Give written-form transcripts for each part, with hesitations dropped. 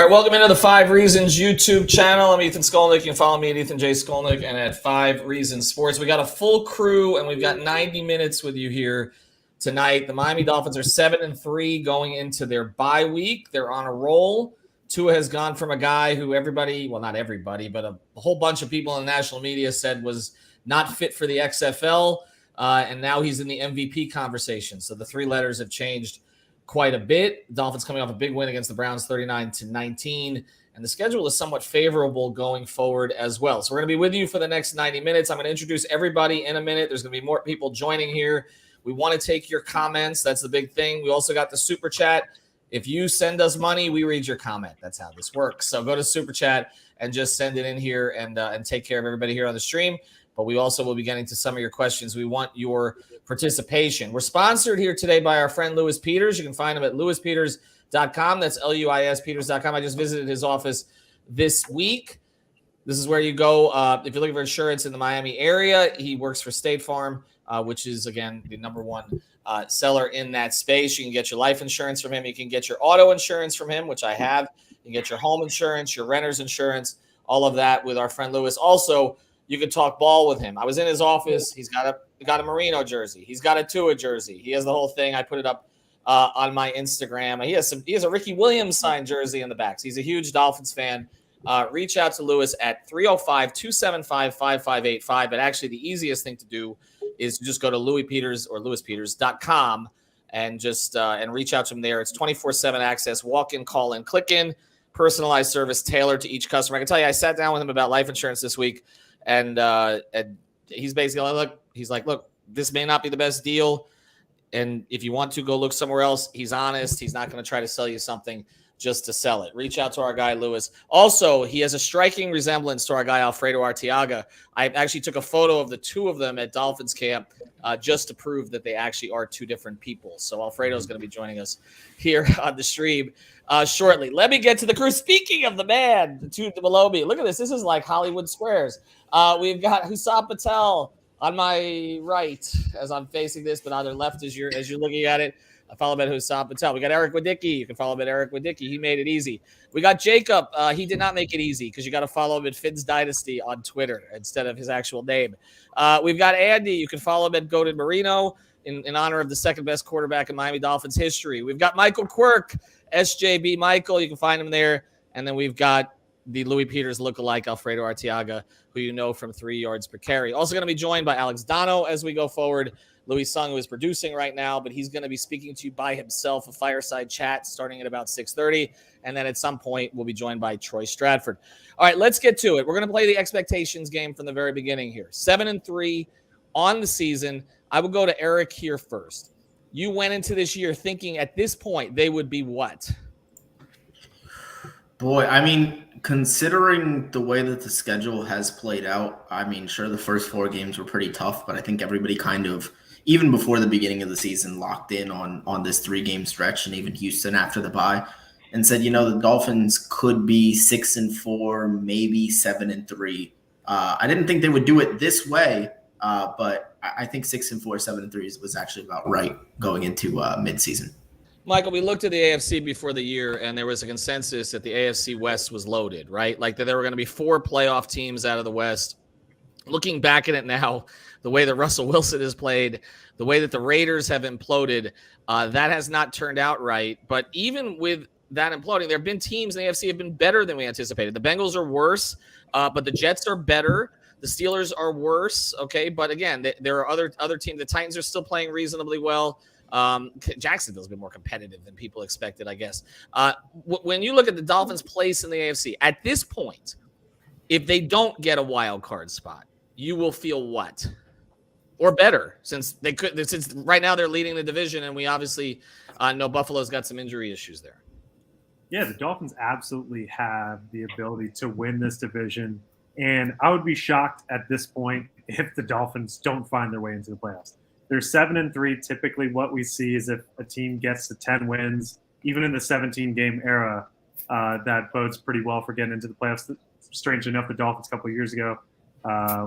right, welcome into the 5 Reasons YouTube channel. I'm Ethan Skolnick. You can follow me at Ethan J. Skolnick and at 5 Reasons Sports. We got a full crew, and we've got 90 minutes with you here tonight. The Miami Dolphins are 7-3 going into their bye week. They're on a roll. Tua has gone from a guy who everybody, well, not everybody, but a whole bunch of people in the national media said was not fit for the XFL, and now he's in the MVP conversation. So the three letters have changed quite a bit. Dolphins coming off a big win against the Browns 39-19, and the schedule is somewhat favorable going forward as well. So we're going to be with you for the next 90 minutes. I'm going to introduce everybody in a minute. There's going to be more people joining here. We want to take your comments. That's the big thing. We also got the Super Chat. If you send us money, we read your comment. That's how this works. So go to Super Chat and just send it in here and take care of everybody here on the stream. But we also will be getting to some of your questions. We want your participation. We're sponsored here today by our friend Louis Peters. You can find him at louispeters.com. That's Luis Peters.com. I just visited his office this week. This is where you go if you're looking for insurance in the Miami area. He works for State Farm, which is, again, the number one seller in that space. You can get your life insurance from him. You can get your auto insurance from him, which I have. You can get your home insurance, your renter's insurance, all of that with our friend Louis. Also, you can talk ball with him. I was in his office. He's got a Marino jersey. He's got a Tua jersey. He has the whole thing. I put it up on my Instagram. He has a Ricky Williams signed jersey in the back. So he's a huge Dolphins fan. Reach out to Louis at 305-275-5585. But actually, the easiest thing to do is just go to Louis Peters or louispeters.com and just and reach out to him there. It's 24/7 access. Walk in, call in, click in. Personalized service tailored to each customer. I can tell you, I sat down with him about life insurance this week. And he's basically look, this may not be the best deal. And if you want to go look somewhere else, he's honest. He's not going to try to sell you something just to sell it. Reach out to our guy, Louis. Also, he has a striking resemblance to our guy, Alfredo Arteaga. I actually took a photo of the two of them at Dolphins camp just to prove that they actually are two different people. So Alfredo is going to be joining us here on the stream shortly. Let me get to the crew. Speaking of the man, the two below me, look at this. This is like Hollywood Squares. We've got Hussam Patel on my right as I'm facing this, but on their left as you're looking at it. I follow him at Hussam Patel. We got Eric Wadicki. You can follow him at Eric Wadicki. He made it easy. We got Jacob. He did not make it easy because you got to follow him at Finn's Dynasty on Twitter instead of his actual name. We've got Andy. You can follow him at Goated Marino in honor of the second best quarterback in Miami Dolphins history. We've got Michael Quirk, SJB Michael. You can find him there. And then we've got the Louis Peters lookalike, Alfredo Arteaga, who you know from 3 yards per carry. Also going to be joined by Alex Dono as we go forward. Louis Sung, who is producing right now, but he's going to be speaking to you by himself, a fireside chat starting at about 6:30. And then at some point, we'll be joined by Troy Stratford. All right, let's get to it. We're going to play the expectations game from the very beginning here. 7-3 on the season. I will go to Eric here first. You went into this year thinking at this point they would be what? Boy, I mean, considering the way that the schedule has played out, I mean, sure, the first 4 games were pretty tough, but I think everybody kind of, even before the beginning of the season, locked in on this 3-game stretch, and even Houston after the bye, and said, the Dolphins could be 6-4, maybe 7-3. I didn't think they would do it this way, but I think 6-4, 7-3 was actually about right going into midseason. Michael, we looked at the AFC before the year, and there was a consensus that the AFC West was loaded, right? Like that there were going to be 4 playoff teams out of the West. Looking back at it now, the way that Russell Wilson has played, the way that the Raiders have imploded, that has not turned out right. But even with that imploding, there have been teams in the AFC have been better than we anticipated. The Bengals are worse, but the Jets are better. The Steelers are worse, okay? But again, there are other teams. The Titans are still playing reasonably well. Jacksonville's been more competitive than people expected, I guess. When you look at the Dolphins' place in the AFC, at this point, if they don't get a wild card spot, you will feel what? Or better, since right now they're leading the division, and we obviously know Buffalo's got some injury issues there. Yeah, the Dolphins absolutely have the ability to win this division, and I would be shocked at this point if the Dolphins don't find their way into the playoffs. They're 7-3. Typically, what we see is if a team gets to 10 wins, even in the 17-game era, that bodes pretty well for getting into the playoffs. Strange enough, the Dolphins a couple of years ago,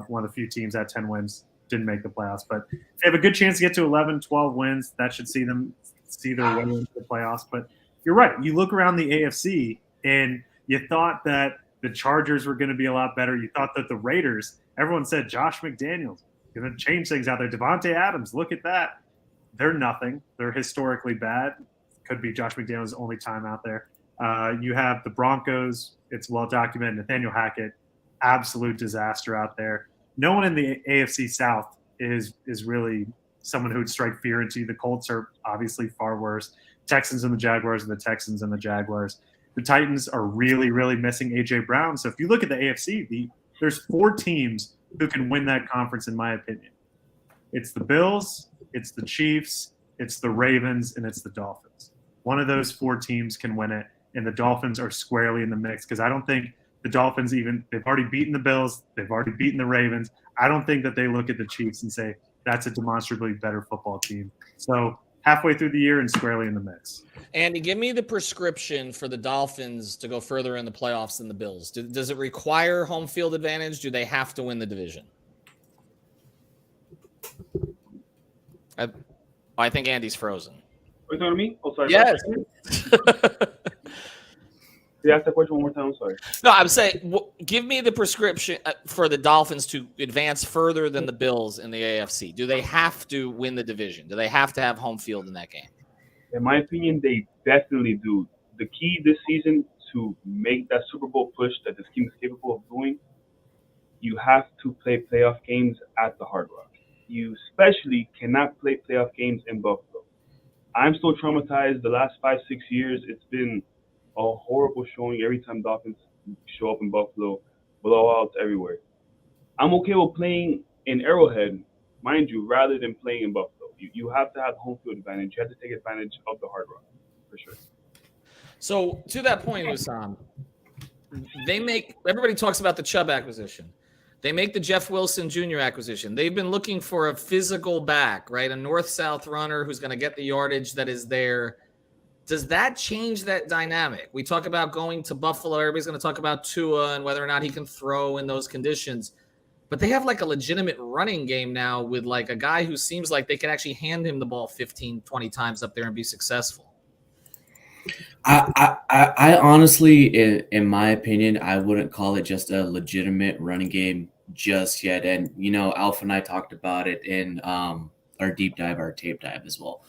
one of the few teams at 10 wins didn't make the playoffs. But they have a good chance to get to 11, 12 wins. That should see them see their way into the playoffs. But you're right. You look around the AFC, and You thought that the Chargers were going to be a lot better. You thought that the Raiders, everyone said Josh McDaniels going to change things out there. Devontae Adams, look at that. They're nothing. They're historically bad. Could be Josh McDaniels' only time out there. You have the Broncos. It's well documented. Nathaniel Hackett, absolute disaster out there. No one in the AFC South is really someone who would strike fear into you. The Colts are obviously far worse. Texans and the Jaguars and the Texans and the Jaguars. The Titans are really, really missing A.J. Brown. So if you look at the AFC, there's 4 teams who can win that conference, in my opinion. It's the Bills, it's the Chiefs, it's the Ravens, and it's the Dolphins. One of those 4 teams can win it, and the Dolphins are squarely in the mix because I don't think the Dolphins they've already beaten the Bills, they've already beaten the Ravens. I don't think that they look at the Chiefs and say, that's a demonstrably better football team. So halfway through the year and squarely in the mix. Andy, give me the prescription for the Dolphins to go further in the playoffs than the Bills. Does it require home field advantage? Do they have to win the division? I think Andy's frozen. Are you talking to me? Oh, sorry. Yes. You ask that question one more time. I'm sorry. No, I'm saying, give me the prescription for the Dolphins to advance further than the Bills in the AFC. Do they have to win the division? Do they have to have home field in that game? In my opinion, they definitely do. The key this season to make that Super Bowl push that this team is capable of doing, you have to play playoff games at the Hard Rock. You especially cannot play playoff games in Buffalo. I'm still traumatized. The last 5-6 years, it's been a horrible showing every time Dolphins show up in Buffalo, blowouts everywhere. I'm okay with playing in Arrowhead, mind you, rather than playing in Buffalo. You have to have home field advantage. You have to take advantage of the Hard Rock, for sure. So to that point, Hussam, everybody talks about the Chubb acquisition. They make the Jeff Wilson Jr. acquisition. They've been looking for a physical back, right? A north-south runner who's going to get the yardage that is there. Does that change that dynamic? We talk about going to Buffalo. Everybody's going to talk about Tua and whether or not he can throw in those conditions. But they have like a legitimate running game now with like a guy who seems like they can actually hand him the ball 15, 20 times up there and be successful. I honestly, in my opinion, I wouldn't call it just a legitimate running game just yet. And, you know, Alpha and I talked about it in our tape dive as well.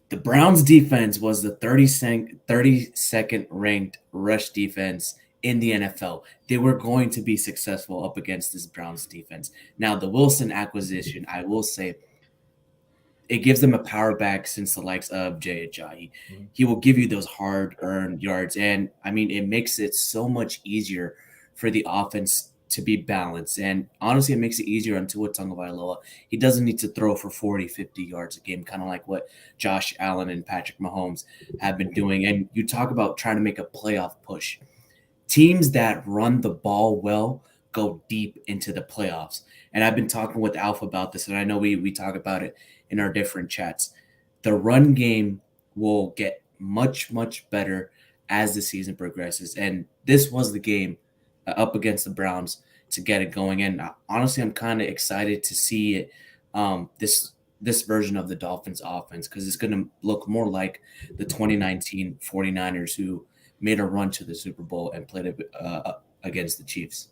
The Browns defense was the 32nd ranked rush defense in the NFL. They were going to be successful up against this Browns defense. Now, the Wilson acquisition, I will say, it gives them a power back since the likes of Jay Ajayi. He will give you those hard-earned yards. And, I mean, it makes it so much easier for the offense to be balanced. And, honestly, it makes it easier on Tua Tagovailoa. He doesn't need to throw for 40, 50 yards a game, kind of like what Josh Allen and Patrick Mahomes have been doing. And you talk about trying to make a playoff push. Teams that run the ball well go deep into the playoffs. And I've been talking with Alpha about this, and I know we talk about it in our different chats. The run game will get much, much better as the season progresses. And this was the game up against the Browns to get it going. And honestly, I'm kind of excited to see it, this version of the Dolphins offense, because it's going to look more like the 2019 49ers who made a run to the Super Bowl and played it against the Chiefs.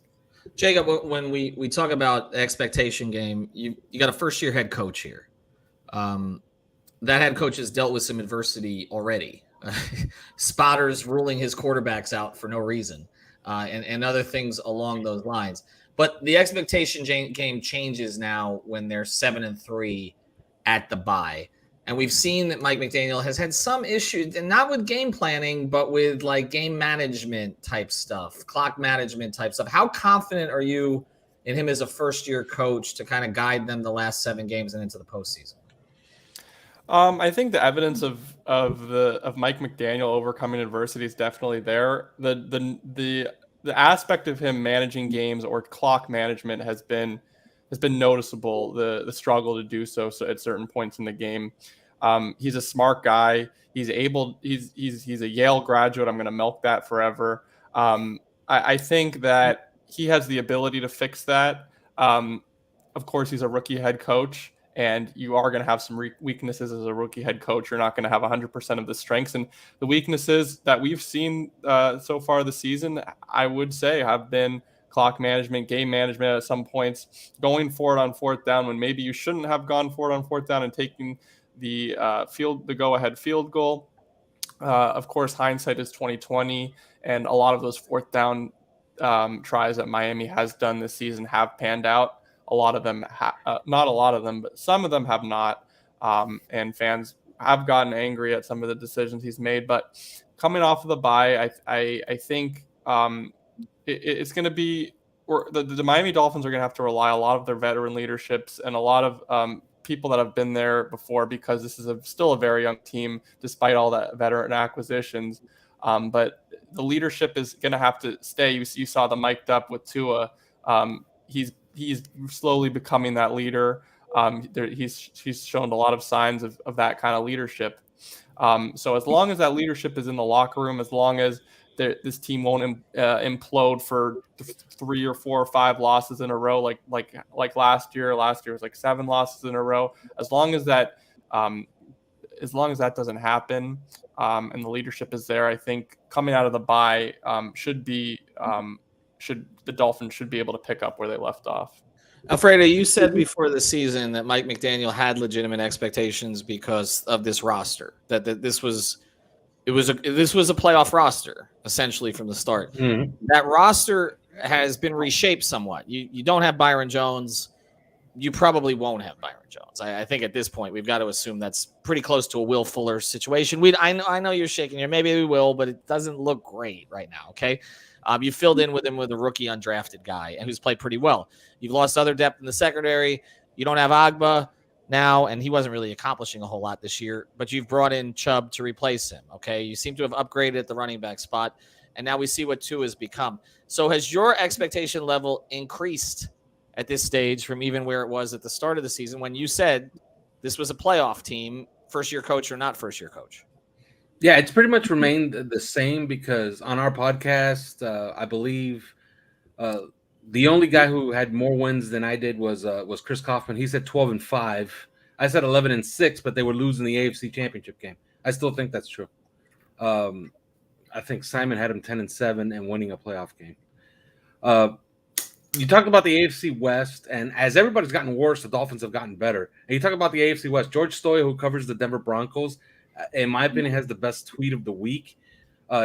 Jacob, when we talk about the expectation game, you got a first-year head coach here. That head coach has dealt with some adversity already. Spotters ruling his quarterbacks out for no reason, and other things along those lines. But the expectation game changes now when they're 7-3 at the bye. And we've seen that Mike McDaniel has had some issues, and not with game planning, but with like game management type stuff, clock management type stuff. How confident are you in him as a first-year coach to kind of guide them the last 7 games and into the postseason? I think the evidence of Mike McDaniel overcoming adversity is definitely there. The aspect of him managing games or clock management has been noticeable. The struggle to do so at certain points in the game. He's a smart guy. He's a Yale graduate. I'm going to milk that forever. I think that he has the ability to fix that. Of course, he's a rookie head coach, and you are going to have some weaknesses as a rookie head coach. You're not going to have 100% of the strengths, and the weaknesses that we've seen so far this season, I would say, have been clock management, game management at some points, going for it on fourth down when maybe you shouldn't have gone for it on fourth down and taking the go-ahead field goal. Of course, hindsight is 2020, and a lot of those fourth down tries that Miami has done this season have panned out. A lot of them, not a lot of them, but some of them have not. And fans have gotten angry at some of the decisions he's made. But coming off of the bye, I think it's going to be, or the Miami Dolphins are going to have to rely a lot of their veteran leaderships and a lot of people that have been there before, because this is still a very young team despite all that veteran acquisitions. But the leadership is going to have to stay. You saw the mic'd up with Tua. He's slowly becoming that leader. He's shown a lot of signs of that kind of leadership. So as long as that leadership is in the locker room, as long as this team won't implode for 3 or 4 or 5 losses in a row, like last year. Last year was like 7 losses in a row. As long as that doesn't happen, and the leadership is there, I think coming out of the bye the Dolphins should be able to pick up where they left off. Alfredo, you said before the season that Mike McDaniel had legitimate expectations because of this roster, that this was a playoff roster essentially from the start. Mm-hmm. That roster has been reshaped somewhat. You don't have Byron Jones. You probably won't have Byron Jones. I think at this point we've got to assume that's pretty close to a Will Fuller situation. I know you're shaking here. Maybe we will, but it doesn't look great right now. Okay. You filled in with him with a rookie undrafted guy who's played pretty well. You've lost other depth in the secondary. You don't have Agba now, and he wasn't really accomplishing a whole lot this year, but you've brought in Chubb to replace him. Okay. You seem to have upgraded at the running back spot, and now we see what Tua has become. So has your expectation level increased at this stage from even where it was at the start of the season when you said this was a playoff team, first-year coach or not first-year coach? Yeah, it's pretty much remained the same because on our podcast, I believe the only guy who had more wins than I did was Chris Kaufman. He said 12-5. I said 11-6, but they were losing the AFC Championship game. I still think that's true. I think Simon had him 10-7 and winning a playoff game. You talked about the AFC West, and as everybody's gotten worse, the Dolphins have gotten better. And you talk about the AFC West. George Stoya, who covers the Denver Broncos, in my opinion, has the best tweet of the week.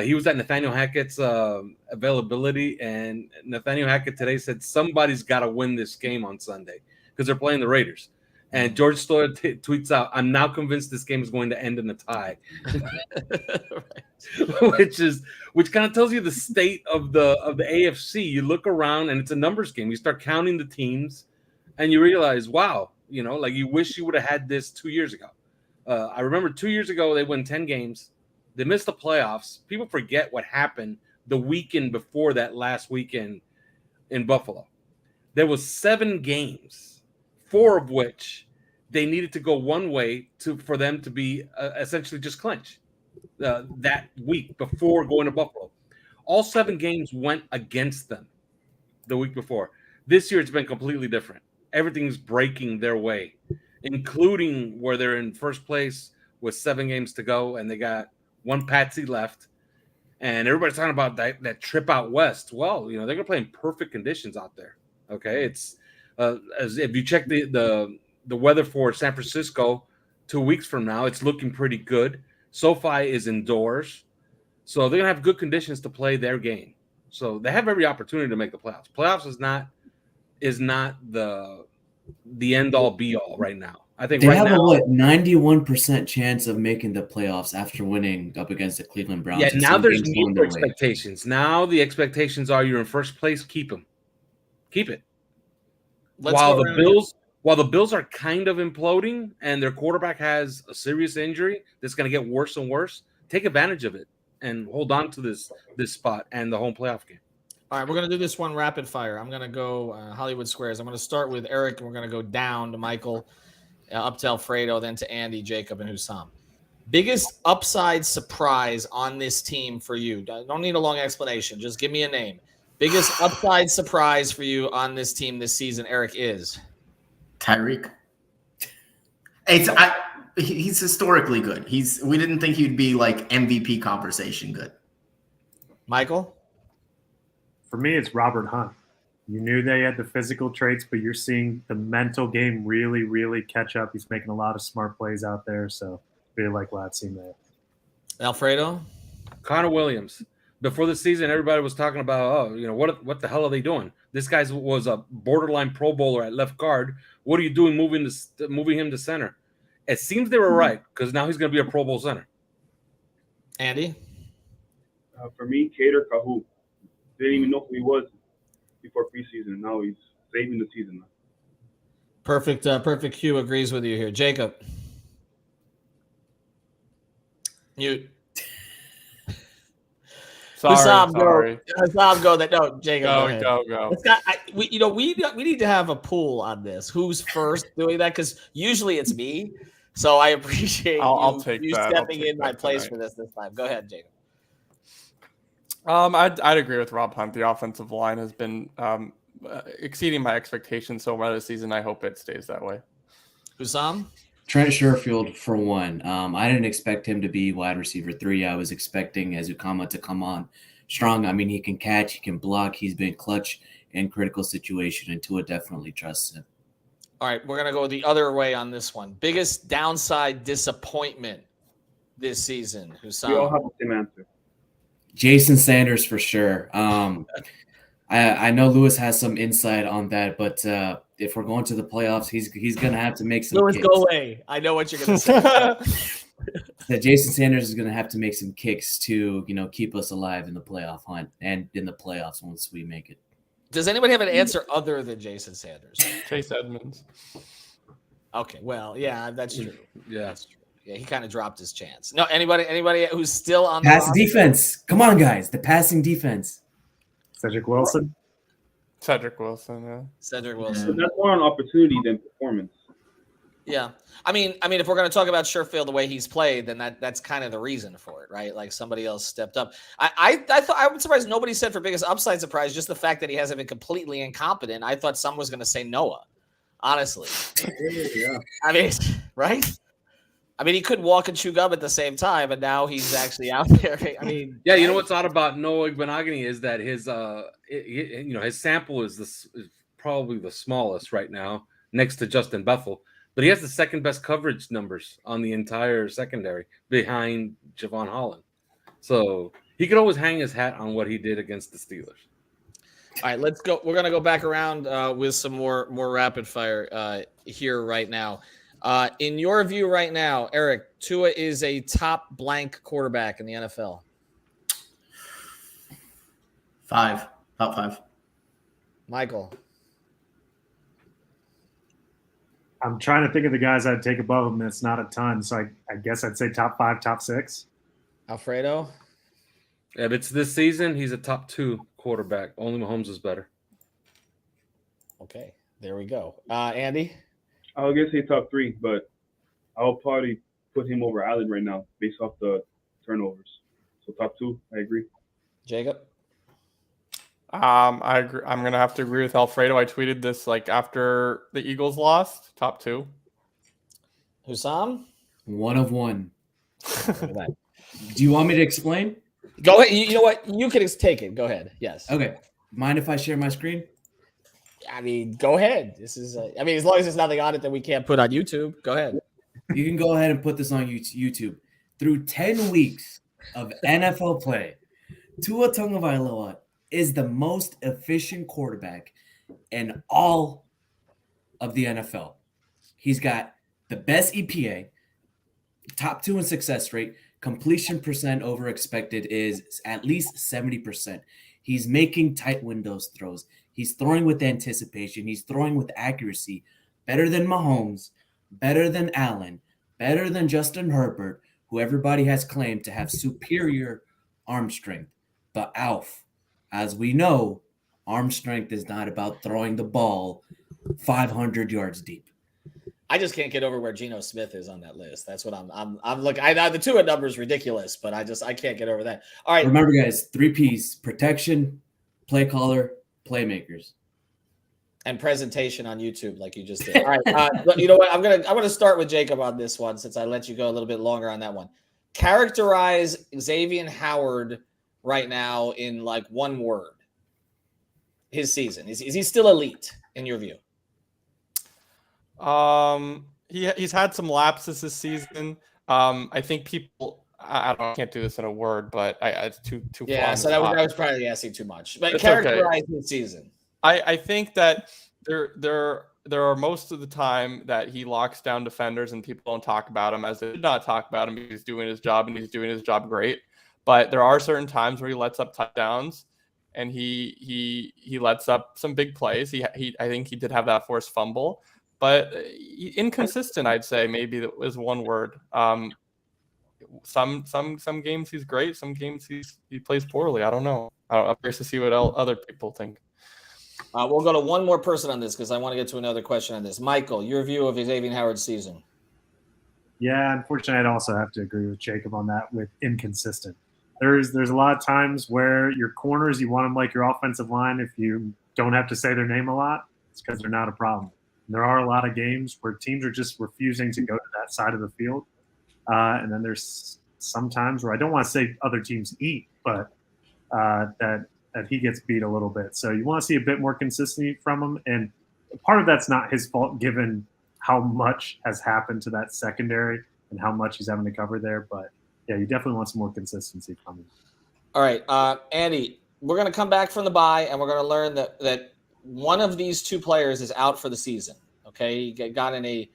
He was at Nathaniel Hackett's availability, and Nathaniel Hackett today said somebody's got to win this game on Sunday because they're playing the Raiders. And George Stoya tweets out, "I'm now convinced this game is going to end in a tie," which kind of tells you the state of the AFC. You look around, and it's a numbers game. You start counting the teams, and you realize, wow, like you wish you would have had this 2 years ago. I remember 2 years ago they won 10 games. They missed the playoffs. People forget what happened the weekend before that last weekend in Buffalo. There was 7 games, 4 of which they needed to go one way for them to be essentially just clinch that week before going to Buffalo. All 7 games went against them the week before. This year it's been completely different. Everything's breaking their way, including where they're in first place with 7 games to go, and they got one patsy left. And everybody's talking about that trip out west. Well, they're going to play in perfect conditions out there. Okay, it's as if you check the weather for San Francisco 2 weeks from now, it's looking pretty good. SoFi is indoors, so they're going to have good conditions to play their game. So they have every opportunity to make the playoffs. Playoffs is not the end all be all right now. I think they have a 91% chance of making the playoffs after winning up against the Cleveland Browns. Yeah, now there's new expectations. Now the expectations are you're in first place, keep them. Keep it. While the Bills are kind of imploding and their quarterback has a serious injury that's going to get worse and worse, take advantage of it and hold on to this spot and the home playoff game. All right, we're going to do this one rapid fire. I'm going to go Hollywood Squares. I'm going to start with Eric, and we're going to go down to Michael, up to Alfredo, then to Andy, Jacob, and Hussam. Biggest upside surprise on this team for you? Don't need a long explanation. Just give me a name. Biggest upside surprise for you on this team this season, Eric, is? Tyreek. He's historically good. We didn't think he'd be like MVP conversation good. Michael? For me, it's Robert Hunt. You knew they had the physical traits, but you're seeing the mental game really, really catch up. He's making a lot of smart plays out there, so really like what I've seen there. Alfredo? Connor Williams. Before the season, everybody was talking about, what the hell are they doing? This guy was a borderline Pro Bowler at left guard. What are you doing moving him to center? It seems they were right because now he's going to be a Pro Bowl center. Andy? For me, Kader Kahu. Didn't even know who he was before preseason. Now he's saving the season. Perfect. Perfect Q agrees with you here. Jacob? Mute. Sorry. Hussam, go. No, Jacob. Go. We need to have a pool on this. Who's first doing that? Because usually it's me. So I appreciate I'll take you that. stepping in my place for this time. Go ahead, Jacob. I'd agree with Rob Hunt. The offensive line has been exceeding my expectations so far this season. I hope it stays that way. Hussam? Trent Sherfield for one. I didn't expect him to be wide receiver 3. I was expecting Ezukama to come on strong. I mean, he can catch, he can block. He's been clutch in critical situation, and Tua definitely trusts him. All right, we're gonna go the other way on this one. Biggest downside disappointment this season, Hussam? We all have the same answer. Jason Sanders for sure. I know Lewis has some insight on that, but if we're going to the playoffs, he's going to have to make some Lewis, kicks. go away. I know what you're going to say. That Jason Sanders is going to have to make some kicks to, keep us alive in the playoff hunt and in the playoffs once we make it. Does anybody have an answer other than Jason Sanders? Chase Edmonds. Okay, well, yeah, that's true. Yeah. That's true. Yeah, he kind of dropped his chance. No, anybody who's still on Pass the defense. Come on, guys. The passing defense. Cedric Wilson. Cedric Wilson, yeah. Cedric But Wilson. that's more on opportunity than performance. Yeah. I mean, if we're going to talk about Sherfield the way he's played, then that's kind of the reason for it, right? Like somebody else stepped up. I thought I was surprised nobody said for biggest upside surprise, just the fact that he hasn't been completely incompetent. I thought someone was going to say Noah, honestly. Yeah. I mean, right? I mean, he could walk and chew gum at the same time, and now he's actually out there. I mean, Yeah, you know what's odd about Noah Igbenogany is that his his sample is probably the smallest right now, next to Justin Bethel, but he has the second best coverage numbers on the entire secondary behind Javon Holland. So he could always hang his hat on what he did against the Steelers. All right, let's go. We're gonna go back around with some more rapid fire here right now. In your view right now, Eric, Tua is a top blank quarterback in the NFL. 5. Top 5. Michael. I'm trying to think of the guys I'd take above him. It's not a ton, so I guess I'd say top 5, top 6. Alfredo. If it's this season, he's a top 2 quarterback. Only Mahomes is better. Okay, there we go. Andy. I would say top 3, but I'll probably put him over Allen right now based off the turnovers. So top 2, I agree. Jacob. I agree. I'm gonna have to agree with Alfredo. I tweeted this after the Eagles lost. Top 2. Hussam. 1 of 1. Do you want me to explain? Go ahead. You know what? You can take it. Go ahead. Yes. Okay. Mind if I share my screen? I mean, go ahead. This is. As long as there's nothing on it that we can't put on YouTube, go ahead. You can go ahead and put this on YouTube. Through 10 weeks of NFL play, Tua Tagovailoa is the most efficient quarterback in all of the NFL. He's got the best EPA, top 2 in success rate, completion percent over expected is at least 70%. He's making tight windows throws. He's throwing with anticipation. He's throwing with accuracy. Better than Mahomes, better than Allen, better than Justin Herbert, who everybody has claimed to have superior arm strength. But Alf, as we know, arm strength is not about throwing the ball 500 yards deep. I just can't get over where Geno Smith is on that list. That's what I'm looking. The Tua number is ridiculous, but I can't get over that. All right. Remember, guys, 3 Ps: protection, play caller, playmakers. and presentation on YouTube, like you just did. All right, you know what? I'm gonna start with Jacob on this one since I let you go a little bit longer on that one. Characterize Xavier Howard right now in like one word. His season is he still elite in your view? He's had some lapses this season. I think people. I can't do this in a word, but it's too. Yeah, so that was probably asking too much. But it's characterize his season. I think that there are most of the time that he locks down defenders and people don't talk about him, as they did not talk about him. He's doing his job and he's doing his job great. But there are certain times where he lets up touchdowns and he lets up some big plays. I think he did have that forced fumble, but inconsistent, I'd say maybe that was one word. Some games he's great, some games he plays poorly. I don't know. I'm curious to see what other people think. We'll go to one more person on this because I want to get to another question on this. Michael, your view of Xavier Howard's season? Yeah, unfortunately, I'd also have to agree with Jacob on that with inconsistent. There's a lot of times where your corners, you want them like your offensive line. If you don't have to say their name a lot, it's because they're not a problem. And there are a lot of games where teams are just refusing to go to that side of the field. And then there's some times where I don't want to say other teams eat, but that he gets beat a little bit. So you want to see a bit more consistency from him. And part of that's not his fault, given how much has happened to that secondary and how much he's having to cover there. But yeah, you definitely want some more consistency from him. All right, Andy, we're going to come back from the bye and we're going to learn that one of these two players is out for the season. Okay, he got in a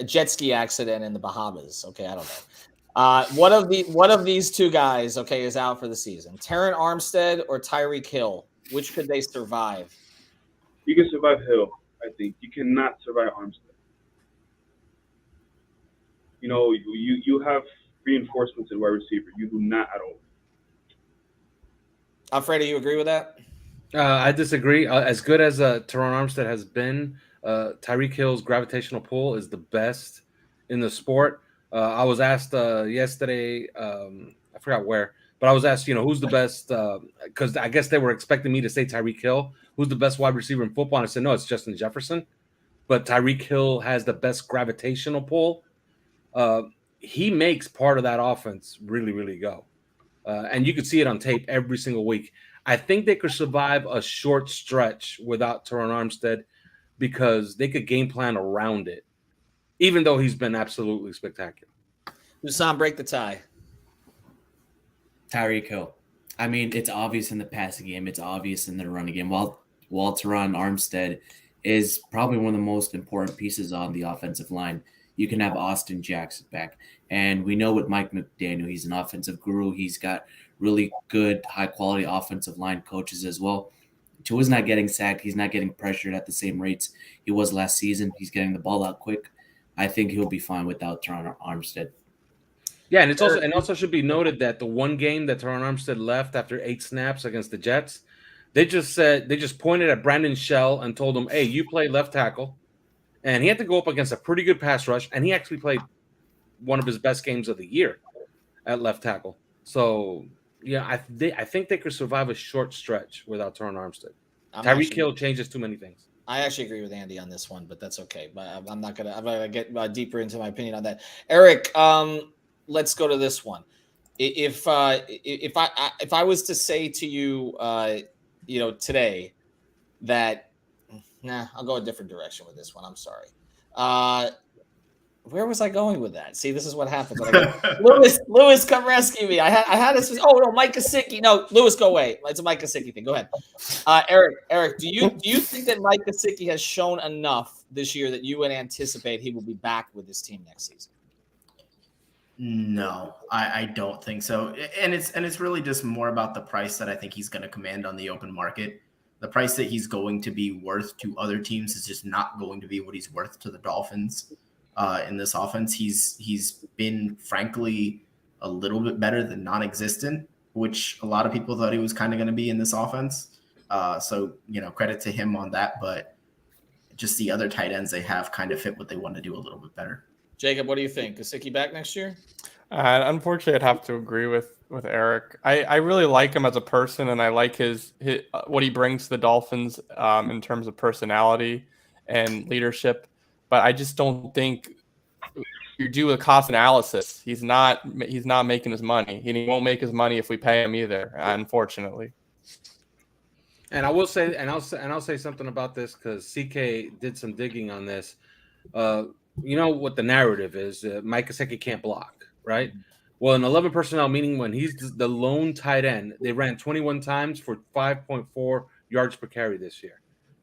jet ski accident in the Bahamas. Okay, I don't know. One of these two guys, okay, is out for the season. Terron Armstead or Tyreek Hill. Which could they survive? You can survive Hill, I think. You cannot survive Armstead. You know, you have reinforcements in wide receiver. You do not at all. Alfredo, you agree with that? I disagree. As good as Terron Armstead has been, Tyreek Hill's gravitational pull is the best in the sport. I was asked yesterday, I forgot where, but I was asked, who's the best, because I guess they were expecting me to say Tyreek Hill. Who's the best wide receiver in football? And I said, no, it's Justin Jefferson. But Tyreek Hill has the best gravitational pull. He makes part of that offense really, really go. And you could see it on tape every single week. I think they could survive a short stretch without Terron Armstead because they could game plan around it, even though he's been absolutely spectacular. Hussam, break the tie. Tyreek Hill. I mean, it's obvious in the passing game. It's obvious in the running game. While Terron Armstead is probably one of the most important pieces on the offensive line, you can have Austin Jackson back. And we know with Mike McDaniel, he's an offensive guru. He's got really good, high-quality offensive line coaches as well. Tua's not getting sacked. He's not getting pressured at the same rates he was last season. He's getting the ball out quick. I think he'll be fine without Terron Armstead. Yeah, and also should be noted that the one game that Terron Armstead left after 8 snaps against the Jets, they just pointed at Brandon Shell and told him, hey, you play left tackle. And he had to go up against a pretty good pass rush, and he actually played one of his best games of the year at left tackle. So, yeah, I think they could survive a short stretch without Terron Armstead. Tyreek Hill changes too many things. I actually agree with Andy on this one, but that's okay. But I'm gonna get deeper into my opinion on that. Eric, let's go to this one. If I was to say to you, today that. Nah, I'll go a different direction with this one. I'm sorry. Where was I going with that? See, this is what happens. Lewis, come rescue me. I had this. Oh no, Mike Gesicki. No, Lewis, go away. It's a Mike Gesicki thing. Go ahead. Eric, do you think that Mike Gesicki has shown enough this year that you would anticipate he will be back with this team next season? No, I don't think so. And it's really just more about the price that I think he's going to command on the open market. The price that he's going to be worth to other teams is just not going to be what he's worth to the Dolphins in this offense. He's been, frankly, a little bit better than non-existent, which a lot of people thought he was kind of going to be in this offense. So, credit to him on that. But just the other tight ends they have kind of fit what they want to do a little bit better. Jacob, what do you think? Gesicki back next year? Unfortunately, I'd have to agree with Eric. I really like him as a person, and I like his what he brings to the Dolphins in terms of personality and leadership. But I just don't think you do a cost analysis. He's not making his money. He won't make his money if we pay him either, unfortunately. And I will say, and I'll say something about this because CK did some digging on this. You know what the narrative is? Mike Gesicki can't block, right? Well, in 11 personnel, meaning when he's the lone tight end, they ran 21 times for 5.4 yards per carry this year.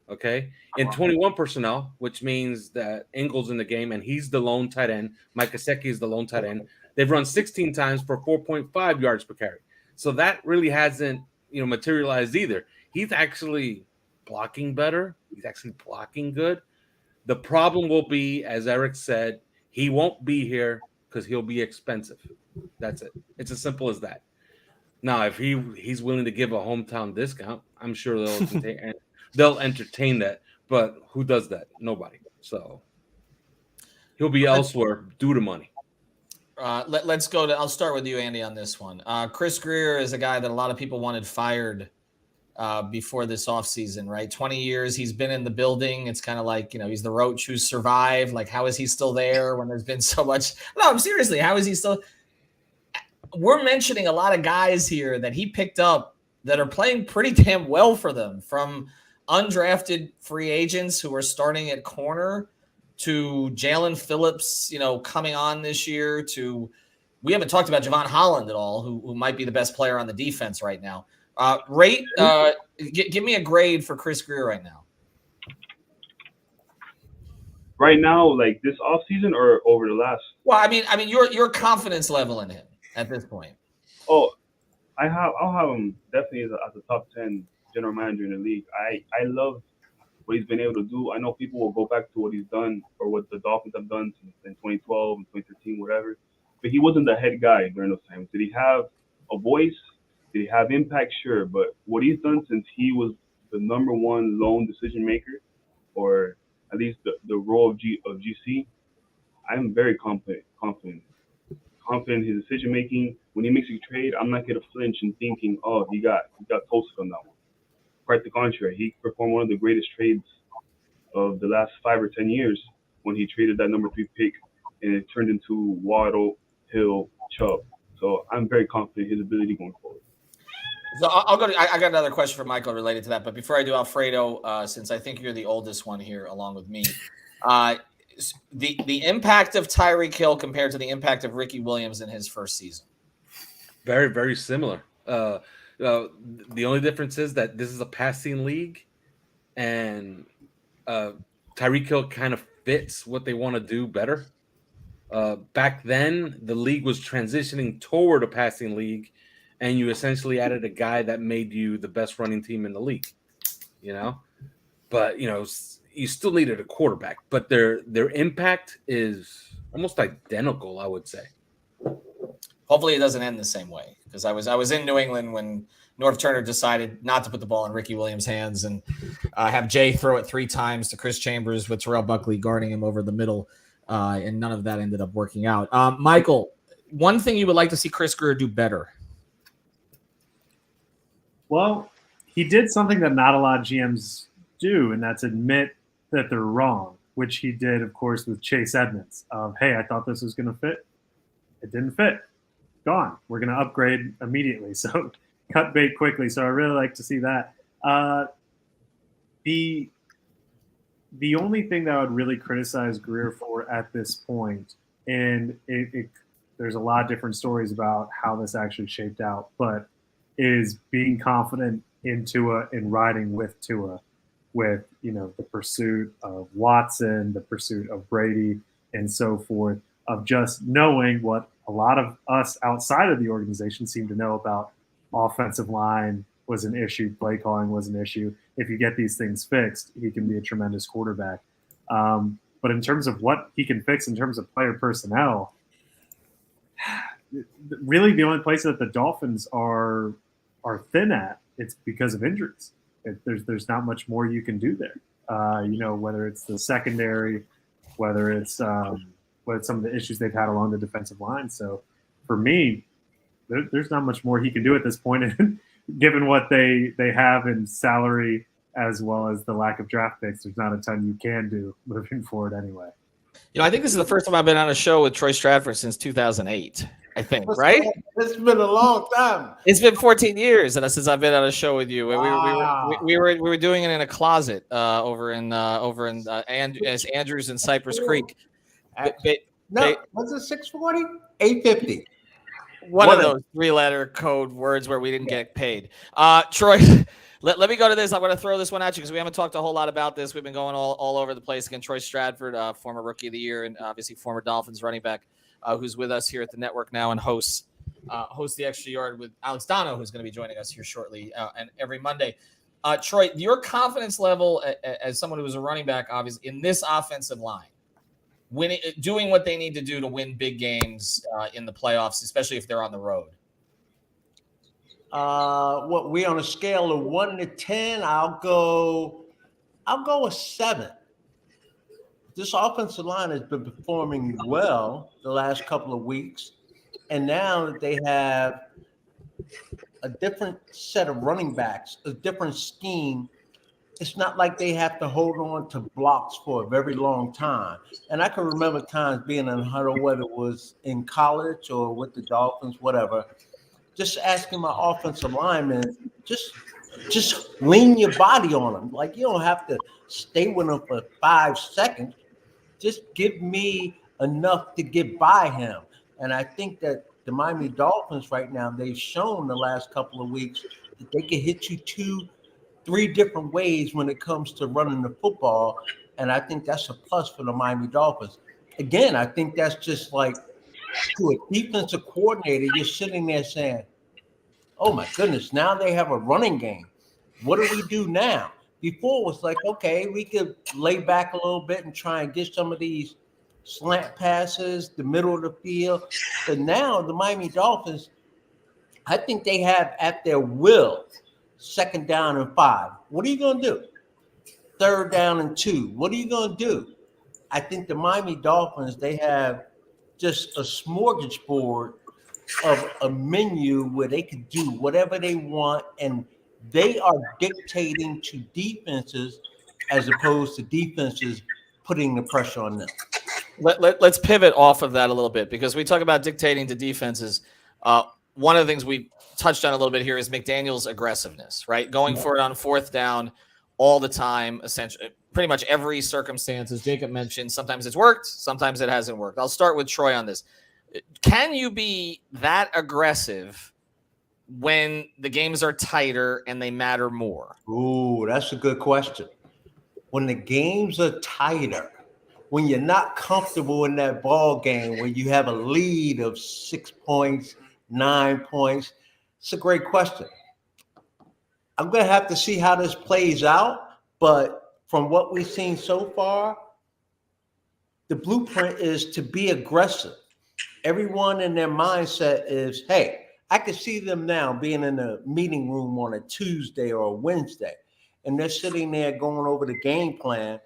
Okay, in 21 personnel, which means that Ingles in the game and he's the lone tight end. Mike Gesicki is the lone tight end. They've run 16 times for 4.5 yards per carry. So that really hasn't materialized either. He's actually blocking better. He's actually blocking good. The problem will be, as Eric said, he won't be here because he'll be expensive. That's it. It's as simple as that. Now, if he's willing to give a hometown discount, I'm sure they'll entertain that. But who does that? Nobody. So he'll be elsewhere due to money. Let's go to. I'll start with you, Andy, on this one. Chris Grier is a guy that a lot of people wanted fired before this offseason, right? 20 years he's been in the building. It's kind of like, he's the roach who survived. Like, how is he still there when there's been so much? No, seriously, how is he still? We're mentioning a lot of guys here that he picked up that are playing pretty damn well for them, from undrafted free agents who are starting at corner to Jalen Phillips, coming on this year, to we haven't talked about Javon Holland at all, who might be the best player on the defense right now. Give me a grade for Chris Grier right now. Right now, like this offseason or over the last? Well, I mean, your confidence level in him at this point. Oh, I'll have him definitely as a top 10 general manager in the league. I love what he's been able to do. I know people will go back to what he's done or what the Dolphins have done since in 2012 and 2013, whatever. But he wasn't the head guy during those times. Did he have a voice? Did he have impact? Sure. But what he's done since he was the number one lone decision maker, or at least the role of GC, I'm very confident in his decision making. When he makes a trade, I'm not going to flinch and thinking, oh, he got toasted on that one. Quite the contrary, he performed one of the greatest trades of the last 5 or 10 years when he traded that number 3 pick and it turned into Waddle, Hill, Chubb. So I'm very confident in his ability going forward. So I'll go to. I got another question for Michael related to that, but before I do, Alfredo, since I think you're the oldest one here, along with me, the impact of Tyreek Hill compared to the impact of Ricky Williams in his first season. Very, very similar. The only difference is that this is a passing league, and Tyreek Hill kind of fits what they want to do better. Back then, the league was transitioning toward a passing league, and you essentially added a guy that made you the best running team in the league. But you still needed a quarterback. But their impact is almost identical, I would say. Hopefully, it doesn't end the same way, because I was in New England when Norv Turner decided not to put the ball in Ricky Williams' hands and have Jay throw it 3 times to Chris Chambers with Terrell Buckley guarding him over the middle, and none of that ended up working out. Michael, one thing you would like to see Chris Grier do better? Well, he did something that not a lot of GMs do, and that's admit that they're wrong, which he did, of course, with Chase Edmonds. Hey, I thought this was going to fit. It didn't fit. Gone. We're going to upgrade immediately. So cut bait quickly. So I really like to see that. The only thing that I would really criticize Grier for at this point, and there's a lot of different stories about how this actually shaped out, but is being confident in Tua and riding with Tua, with the pursuit of Watson, the pursuit of Brady, and so forth, of just knowing what a lot of us outside of the organization seem to know about. Offensive line was an issue, play calling was an issue. If you get these things fixed, he can be a tremendous quarterback. But in terms of what he can fix in terms of player personnel, really the only place that the Dolphins are thin at, it's because of injuries. There's not much more you can do there. Whether it's the secondary, whether it's some of the issues they've had along the defensive line. So for me, there's not much more he can do at this point, given what they have in salary as well as the lack of draft picks. There's not a ton you can do moving forward anyway. I think this is the first time I've been on a show with Troy Stratford since 2008. I think, right? It's been a long time. It's been 14 years since I've been on a show with you. Wow. We were doing it in a closet over in Andrews in Cypress Creek. Was it 640? 850. One of those 3-letter code words where we didn't get paid. Troy, let me go to this. I'm going to throw this one at you because we haven't talked a whole lot about this. We've been going all over the place. Again, Troy Stratford, former Rookie of the Year and obviously former Dolphins running back, who's with us here at the network now and hosts the Extra Yard with Alex Dono, who's going to be joining us here shortly and every Monday. Troy, your confidence level as someone who was a running back, obviously, in this offensive line, doing what they need to do to win big games in the playoffs, especially if they're on the road. What we on a scale of 1 to 10? I'll go a 7. This offensive line has been performing well the last couple of weeks, and now that they have a different set of running backs, a different scheme, it's not like they have to hold on to blocks for a very long time. And I can remember times being in a huddle, whether it was in college or with the Dolphins, whatever, just asking my offensive lineman, just lean your body on them. Like, you don't have to stay with them for 5 seconds. Just give me enough to get by him. And I think that the Miami Dolphins right now, they've shown the last couple of weeks that they can hit you 2-3 different ways when it comes to running the football. And I think that's a plus for the Miami Dolphins. Again, I think that's just like to a defensive coordinator, you're sitting there saying, oh my goodness, now they have a running game. What do we do now? Before it was like, okay, we could lay back a little bit and try and get some of these slant passes, the middle of the field. But now the Miami Dolphins, I think they have at their will 2nd down and 5. What are you going to do? 3rd down and 2. What are you going to do? I think the Miami Dolphins, they have just a smorgasbord of a menu where they can do whatever they want, and they are dictating to defenses as opposed to defenses putting the pressure on them. Let's pivot off of that a little bit because we talk about dictating to defenses. One of the things we touched on a little bit here is McDaniel's aggressiveness, right? Going for it on 4th down all the time, essentially, pretty much every circumstance, as Jacob mentioned. Sometimes it's worked, sometimes it hasn't worked. I'll start with Troy on this. Can you be that aggressive when the games are tighter and they matter more? Ooh, that's a good question. When the games are tighter, when you're not comfortable in that ball game, when you have a lead of 6 points, 9 points, it's a great question. I'm going to have to see how this plays out, but from what we've seen so far, the blueprint is to be aggressive. Everyone in their mindset is, hey, I can see them now being in a meeting room on a Tuesday or a Wednesday, and they're sitting there going over the game plan,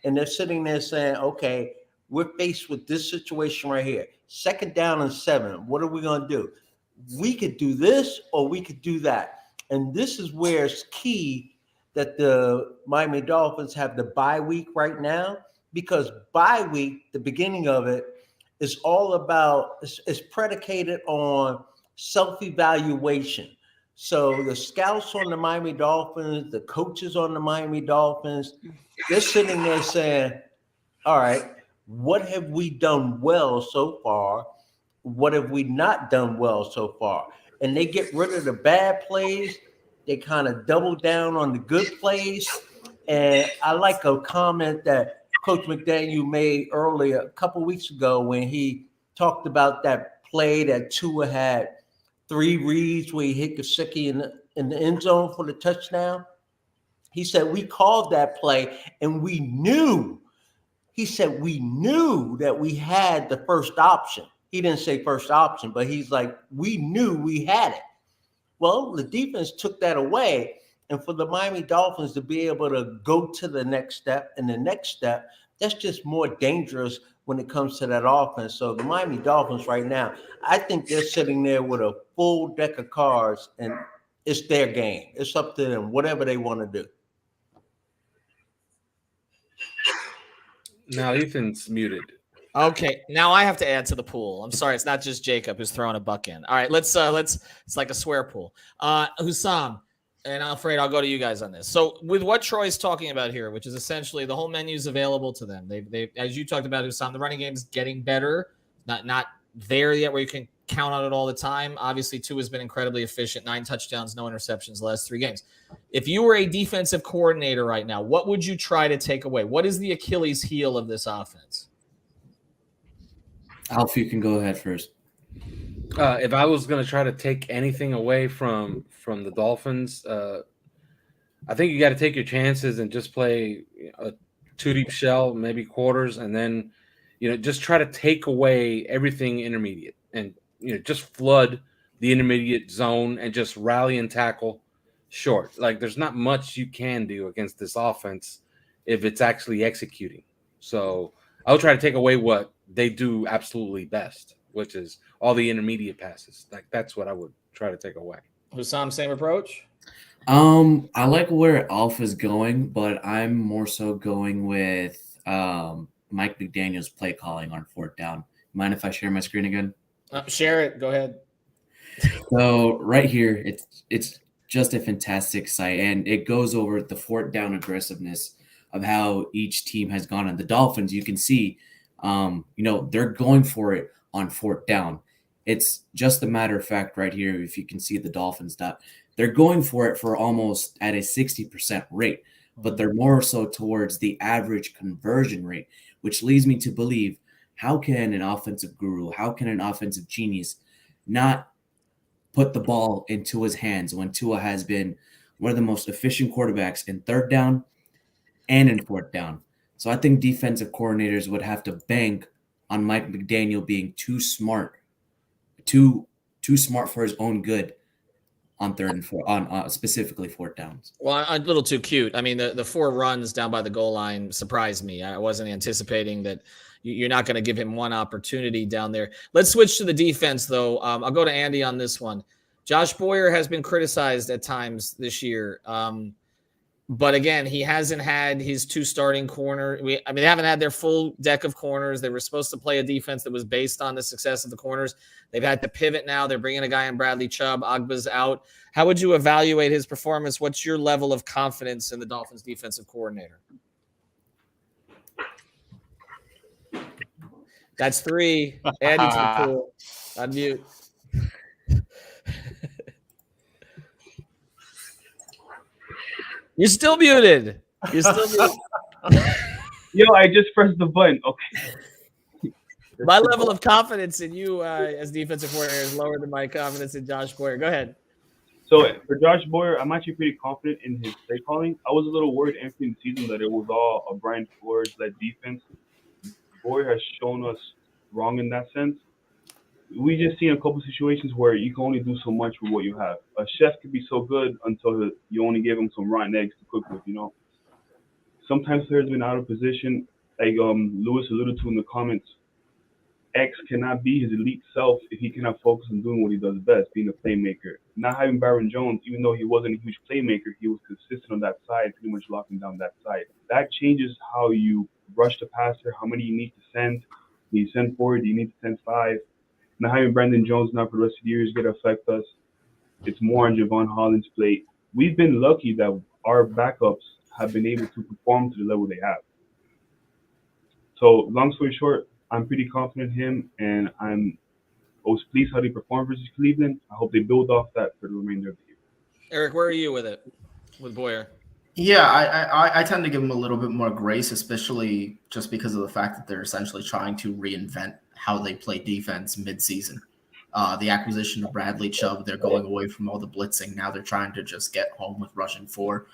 and they're sitting there saying, okay, we're faced with this situation right here. 2nd down and 7. What are we going to do? We could do this or we could do that. And this is where it's key that the Miami Dolphins have the bye week right now, because bye week, the beginning of it, is all about, it's predicated on self-evaluation. So the scouts on the Miami Dolphins, the coaches on the Miami Dolphins, they're sitting there saying, all right, what have we done well so far? What have we not done well so far? And they get rid of the bad plays. They kind of double down on the good plays. And I like a comment that Coach McDaniel made earlier, a couple weeks ago, when he talked about that play that Tua had 3 reads where he hit Gesicki in the end zone for the touchdown. He said, we called that play and we knew. He said, we knew that we had the first option. He didn't say first option, but he's like, we knew we had it. Well, the defense took that away. And for the Miami Dolphins to be able to go to the next step and the next step, that's just more dangerous when it comes to that offense. So the Miami Dolphins right now, I think they're sitting there with a full deck of cards, and it's their game. It's up to them, whatever they want to do. Now Ethan's muted. Okay, now I have to add to the pool. I'm sorry, it's not just Jacob who's throwing a buck in. All right, let's it's like a swear pool. Hussam and Alfred, I'll go to you guys on this. So with what Troy's talking about here, which is essentially the whole menu is available to them. They as you talked about, Hussam, the running game is getting better, not there yet where you can count on it all the time. Obviously, Tua has been incredibly efficient, 9 touchdowns, no interceptions the last 3 games. If you were a defensive coordinator right now, what would you try to take away? What is the Achilles heel of this offense? Alf, you can go ahead first. If I was going to try to take anything away from the Dolphins, I think you got to take your chances and just play a 2-deep shell, maybe quarters, and then just try to take away everything intermediate and just flood the intermediate zone and just rally and tackle short. Like there's not much you can do against this offense if it's actually executing. So I'll try to take away what they do absolutely best, which is all the intermediate passes. Like that's what I would try to take away. Hussam, same approach? I like where Alpha's going, but I'm more so going with Mike McDaniel's play calling on 4th down. Mind if I share my screen again? Share it. Go ahead. So right here, it's just a fantastic sight, and it goes over the 4th down aggressiveness of how each team has gone. On the Dolphins, you can see, they're going for it on 4th down. It's just a matter of fact right here. If you can see the Dolphins, that they're going for it for almost at a 60% rate, but they're more so towards the average conversion rate, which leads me to believe, how can an offensive guru, how can an offensive genius not put the ball in Tua's hands when Tua has been one of the most efficient quarterbacks in 3rd down and in 4th down? So I think defensive coordinators would have to bank on Mike McDaniel being too smart for his own good on 3rd and 4th, on specifically 4th downs. Well, a little too cute. I mean, the 4 runs down by the goal line surprised me. I wasn't anticipating that you're not going to give him one opportunity down there. Let's switch to the defense, though. I'll go to Andy on this one. Josh Boyer has been criticized at times this year. But again, he hasn't had his 2 starting corner. They haven't had their full deck of corners. They were supposed to play a defense that was based on the success of the corners. They've had to pivot now. They're bringing a guy in Bradley Chubb. Agba's out. How would you evaluate his performance? What's your level of confidence in the Dolphins defensive coordinator? That's 3. Add you to the pool. Unmute. You're still muted. You're still muted. Yo, I just pressed the button. Okay. My level of confidence in you as defensive coordinator is lower than my confidence in Josh Boyer. Go ahead. So for Josh Boyer, I'm actually pretty confident in his play calling. I was a little worried entering the season that it was all a Brian Flores-led defense. Boyer has shown us wrong in that sense. We just seen a couple situations where you can only do so much with what you have. A chef could be so good until you only give him some rotten eggs to cook with, Sometimes players have been out of position, like Lewis alluded to in the comments. X cannot be his elite self if he cannot focus on doing what he does best, being a playmaker. Not having Byron Jones, even though he wasn't a huge playmaker, he was consistent on that side, pretty much locking down that side. That changes how you rush the passer, how many you need to send. Do you send 4? Do you need to send 5? Now having Brandon Jones now for the rest of the year is going to affect us. It's more on Javon Holland's plate. We've been lucky that our backups have been able to perform to the level they have. So long story short, I'm pretty confident in him, and I was pleased how they performed versus Cleveland. I hope they build off that for the remainder of the year. Eric, where are you with it, with Boyer? Yeah, I tend to give them a little bit more grace, especially just because of the fact that they're essentially trying to reinvent how they play defense mid-season. The acquisition of Bradley Chubb, they're going away from all the blitzing. Now they're trying to just get home with rushing 4.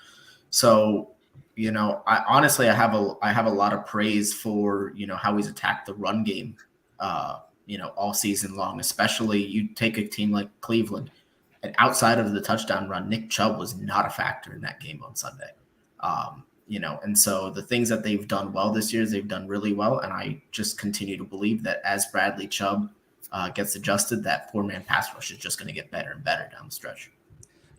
So, I honestly have a lot of praise for, how he's attacked the run game, all season long, especially you take a team like Cleveland. And outside of the touchdown run, Nick Chubb was not a factor in that game on Sunday. And so the things that they've done well this year, they've done really well. And I just continue to believe that as Bradley Chubb gets adjusted, that 4-man pass rush is just going to get better and better down the stretch.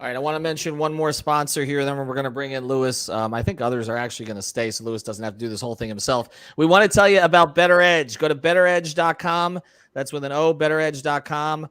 All right, I want to mention one more sponsor here, then we're going to bring in Lewis. I think others are actually going to stay, so Lewis doesn't have to do this whole thing himself. We want to tell you about Better Edge. Go to betteredge.com. That's with an O, betteredge.com.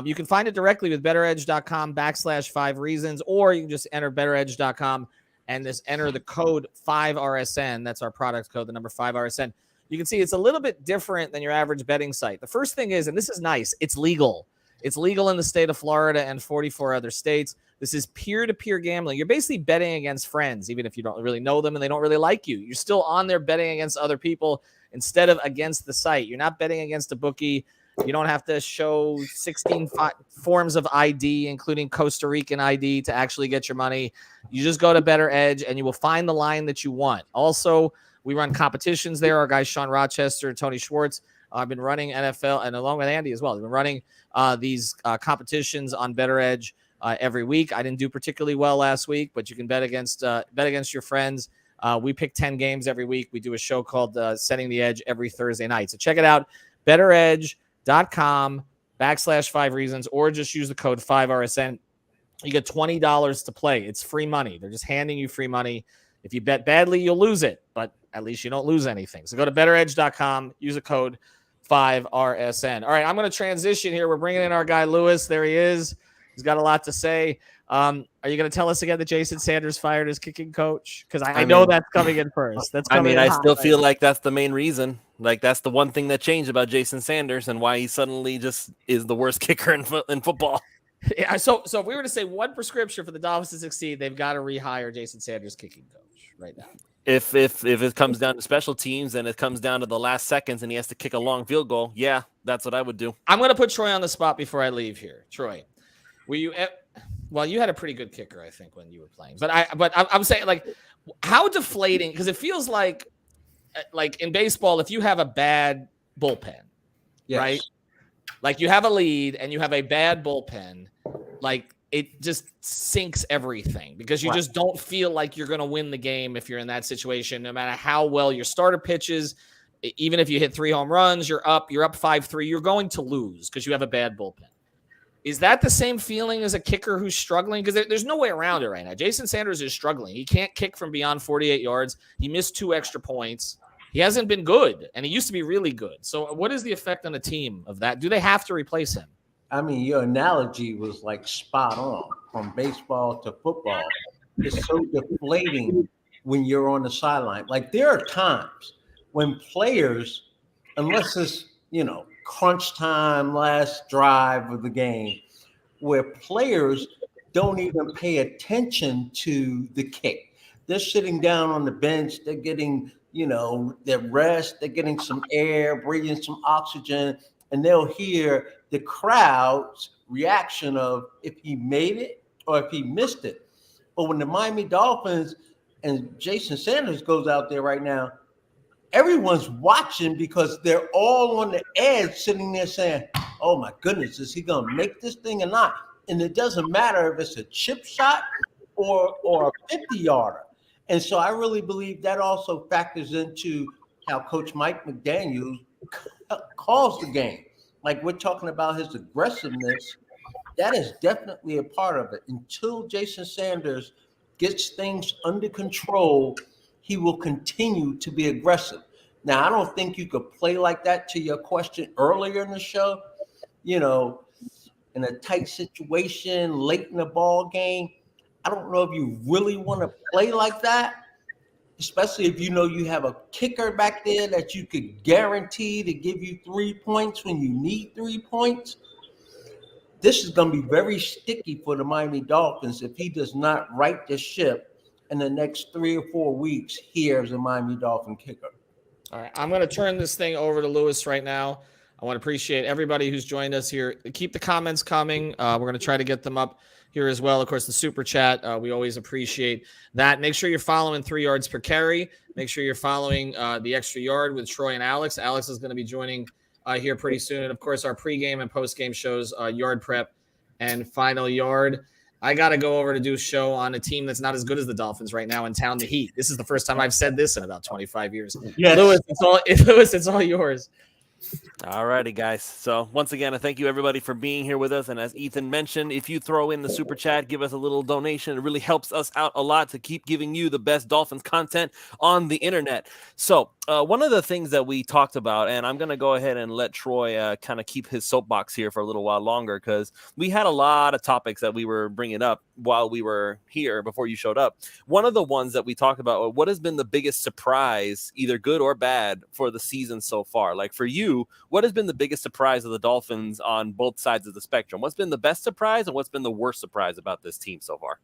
You can find it directly with betteredge.com/5 reasons, or you can just enter betteredge.com and just enter the code 5RSN. That's our product code, the number 5RSN. You can see it's a little bit different than your average betting site. The first thing is, and this is nice, it's legal. It's legal in the state of Florida and 44 other states. This is peer-to-peer gambling. You're basically betting against friends, even if you don't really know them and they don't really like you. You're still on there betting against other people instead of against the site. You're not betting against a bookie. You don't have to show 16 forms of ID, including Costa Rican ID, to actually get your money. You just go to Better Edge, and you will find the line that you want. Also, we run competitions there. Our guys Sean Rochester and Tony Schwartz have been running NFL, and along with Andy as well. They've been running these competitions on Better Edge every week. I didn't do particularly well last week, but you can bet against your friends. We pick 10 games every week. We do a show called Setting the Edge every Thursday night. So check it out, betteredge.com/5 reasons, or just use the code 5RSN. You get $20 to play. It's free money. They're just handing you free money. If you bet badly, you'll lose it, but at least you don't lose anything. So go to betteredge.com, use a code 5RSN. All right, I'm going to transition here. We're bringing in our guy, Lewis. There he is. He's got a lot to say. Are you going to tell us again that Jason Sanders fired his kicking coach? Because I know that's coming in first. I still feel like that's the main reason. Like, that's the one thing that changed about Jason Sanders and why he suddenly just is the worst kicker in football. Yeah, so if we were to say one prescription for the Dolphins to succeed, they've got to rehire Jason Sanders, kicking coach, right now. If it comes down to special teams and it comes down to the last seconds and he has to kick a long field goal, yeah, that's what I would do. I'm going to put Troy on the spot before I leave here. Troy, were you? Well, you had a pretty good kicker, I think, when you were playing. But I'm saying, like, how deflating? Because it feels like in baseball, if you have a bad bullpen, Yes. right? Like, you have a lead and you have a bad bullpen, like, it just sinks everything because you just don't feel like you're going to win the game if you're in that situation, no matter how well your starter pitches. Even if you hit 3 home runs, you're up 5-3, you're going to lose because you have a bad bullpen. Is that the same feeling as a kicker who's struggling? Because there's no way around it right now. Jason Sanders is struggling. He can't kick from beyond 48 yards. He missed 2 extra points. He hasn't been good, and he used to be really good. So what is the effect on a team of that? Do they have to replace him? I mean, your analogy was like spot on from baseball to football. It's so deflating when you're on the sideline. Like, there are times when players, unless it's, crunch time, last drive of the game, where players don't even pay attention to the kick. They're sitting down on the bench. They're getting, their rest. They're getting some air, breathing some oxygen, and they'll hear the crowd's reaction of if he made it or if he missed it. But when the Miami Dolphins and Jason Sanders goes out there right now, everyone's watching because they're all on the edge sitting there saying, oh my goodness, is he going to make this thing or not? And it doesn't matter if it's a chip shot or a 50-yarder. And so I really believe that also factors into how Coach Mike McDaniel calls the game. Like, we're talking about his aggressiveness. That is definitely a part of it. Until Jason Sanders gets things under control, he will continue to be aggressive. Now, I don't think you could play like that, to your question earlier in the show, in a tight situation, late in the ball game. I don't know if you really want to play like that, especially if you have a kicker back there that you could guarantee to give you 3 points when you need 3 points. This is going to be very sticky for the Miami Dolphins if he does not right the ship in the next 3 or 4 weeks here as a Miami Dolphin kicker. All right, I'm going to turn this thing over to Lewis right now. I want to appreciate everybody who's joined us here. Keep the comments coming. We're going to try to get them up here as well. Of course, the super chat, we always appreciate that. Make sure you're following 3 yards per carry. Make sure you're following the extra yard with Troy and Alex. Alex is going to be joining here pretty soon. And of course, our pregame and postgame shows, Yard Prep and Final Yard. I got to go over to do a show on a team that's not as good as the Dolphins right now in town, the Heat. This is the first time I've said this in about 25 years. Yes. Lewis, it's all yours. All righty, guys. So once again, I thank you everybody for being here with us. And as Ethan mentioned, if you throw in the super chat, give us a little donation. It really helps us out a lot to keep giving you the best Dolphins content on the internet. So one of the things that we talked about, and I'm going to go ahead and let Troy kind of keep his soapbox here for a little while longer, because we had a lot of topics that we were bringing up while we were here before you showed up. One of the ones that we talked about, what has been the biggest surprise, either good or bad, for the season so far? Like for you, what has been the biggest surprise of the Dolphins on both sides of the spectrum? What's been the best surprise and what's been the worst surprise about this team so far?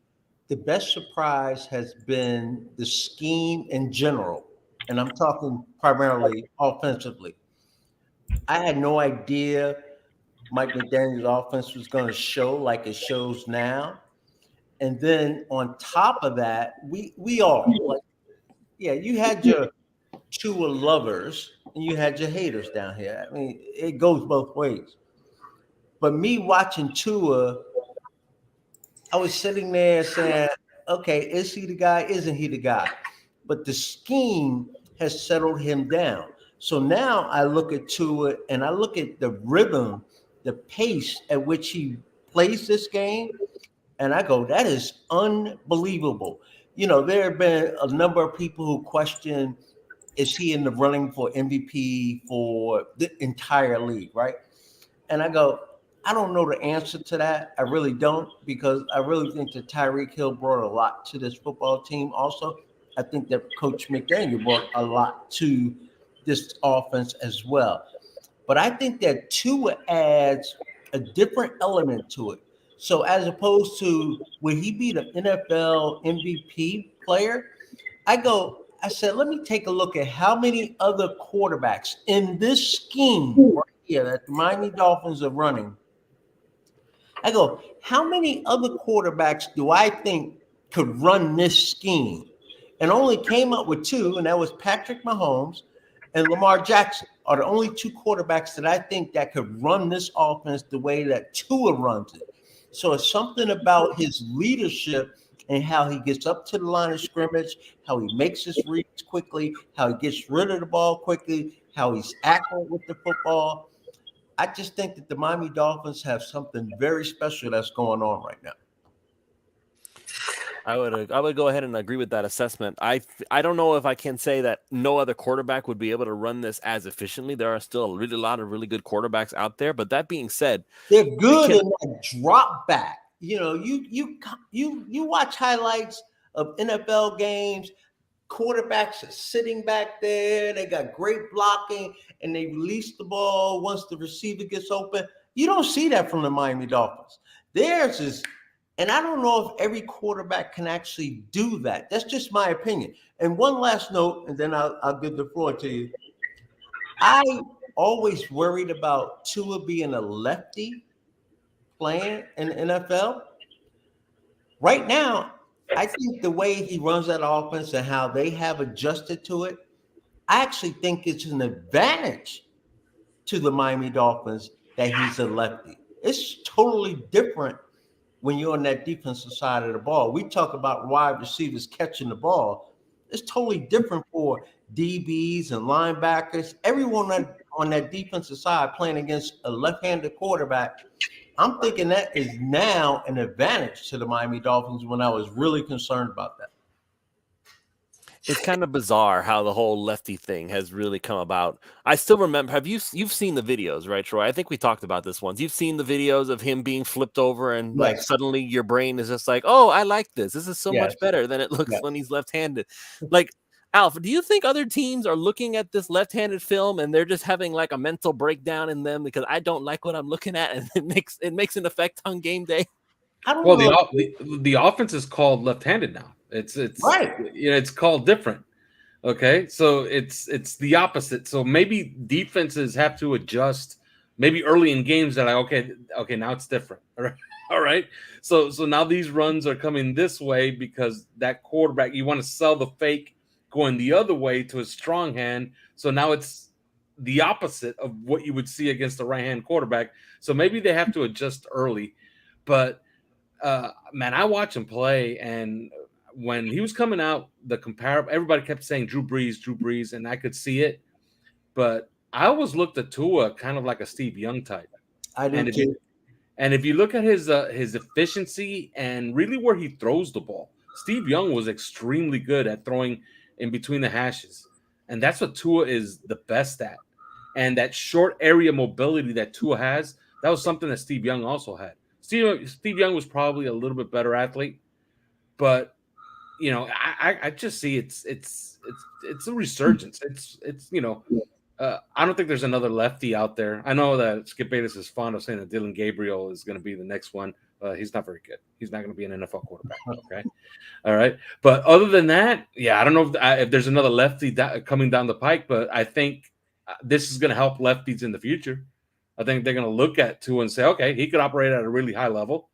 The best surprise has been the scheme in general, and I'm talking primarily offensively. I had no idea Mike McDaniel's offense was going to show like it shows now. And then on top of that, we all, like, yeah, you had your Tua lovers and you had your haters down here. I mean, it goes both ways. But me watching Tua, I was sitting there saying, okay, is he the guy? Isn't he the guy? But the scheme has settled him down. So now I look at Tua and I look at the rhythm, the pace at which he plays this game, and I go, that is unbelievable. You know, there have been a number of people who question, is he in the running for MVP for the entire league, right? And I go, I don't know the answer to that. I really don't, because I really think that Tyreek Hill brought a lot to this football team also. I think that Coach McDaniel brought a lot to this offense as well. But I think that Tua adds a different element to it. So as opposed to when he beat an NFL MVP player, I said, let me take a look at how many other quarterbacks in this scheme right here that the Miami Dolphins are running. I go, how many other quarterbacks do I think could run this scheme? And only came up with two, and that was Patrick Mahomes and Lamar Jackson are the only two quarterbacks that I think that could run this offense the way that Tua runs it. So it's something about his leadership and how he gets up to the line of scrimmage, how he makes his reads quickly, how he gets rid of the ball quickly, how he's accurate with the football. I just think that the Miami Dolphins have something very special that's going on right now. I would go ahead and agree with that assessment. I don't know if I can say that no other quarterback would be able to run this as efficiently. There are still a lot of really good quarterbacks out there. But that being said, they're good in that drop back. You know, you watch highlights of NFL games. Quarterbacks are sitting back there. They got great blocking, and they release the ball once the receiver gets open. You don't see that from the Miami Dolphins. Theirs is. And I don't know if every quarterback can actually do that. That's just my opinion. And one last note, and then I'll give the floor to you. I always worried about Tua being a lefty playing in the NFL. Right now, I think the way he runs that offense and how they have adjusted to it, I actually think it's an advantage to the Miami Dolphins that he's a lefty. It's totally different when you're on that defensive side of the ball. We talk about wide receivers catching the ball. It's totally different for DBs and linebackers. Everyone on that defensive side playing against a left-handed quarterback. I'm thinking that is now an advantage to the Miami Dolphins when I was really concerned about that. it's kind of bizarre how the whole lefty thing has really come about. I still remember. You've seen the videos, right, Troy? I think we talked about this once. You've seen the videos of him being flipped over, and like suddenly your brain is just like, "Oh, I like this. This is so much better than it looks when he's left-handed." Like, Alf, do you think other teams are looking at this left-handed film and they're just having like a mental breakdown in them because I don't like what I'm looking at, and it makes an effect on game day? Well, the offense is called left-handed now. It's right. You know, it's called different. Okay, so it's the opposite. So maybe defenses have to adjust. Maybe early in games that okay, now it's different. All right. So now these runs are coming this way because that quarterback, you want to sell the fake going the other way to a strong hand. So now it's the opposite of what you would see against a right-hand quarterback. So maybe they have to adjust early, but man, I watch him play, and when he was coming out, everybody kept saying Drew Brees, and I could see it. But I always looked at Tua kind of like a Steve Young type. I do too. And if you look at his efficiency and really where he throws the ball, Steve Young was extremely good at throwing in between the hashes. And that's what Tua is the best at. And that short area mobility that Tua has, that was something that Steve Young also had. Steve Young was probably a little bit better athlete, but you know, I just see it's a resurgence. It's you know, I don't think there's another lefty out there. I know that Skip Bayless is fond of saying that Dylan Gabriel is going to be the next one. He's not very good. He's not going to be an NFL quarterback. Okay, all right. But other than that, yeah, I don't know if there's another lefty coming down the pike. But I think this is going to help lefties in the future. I think they're going to look at Tua and say, okay, he could operate at a really high level.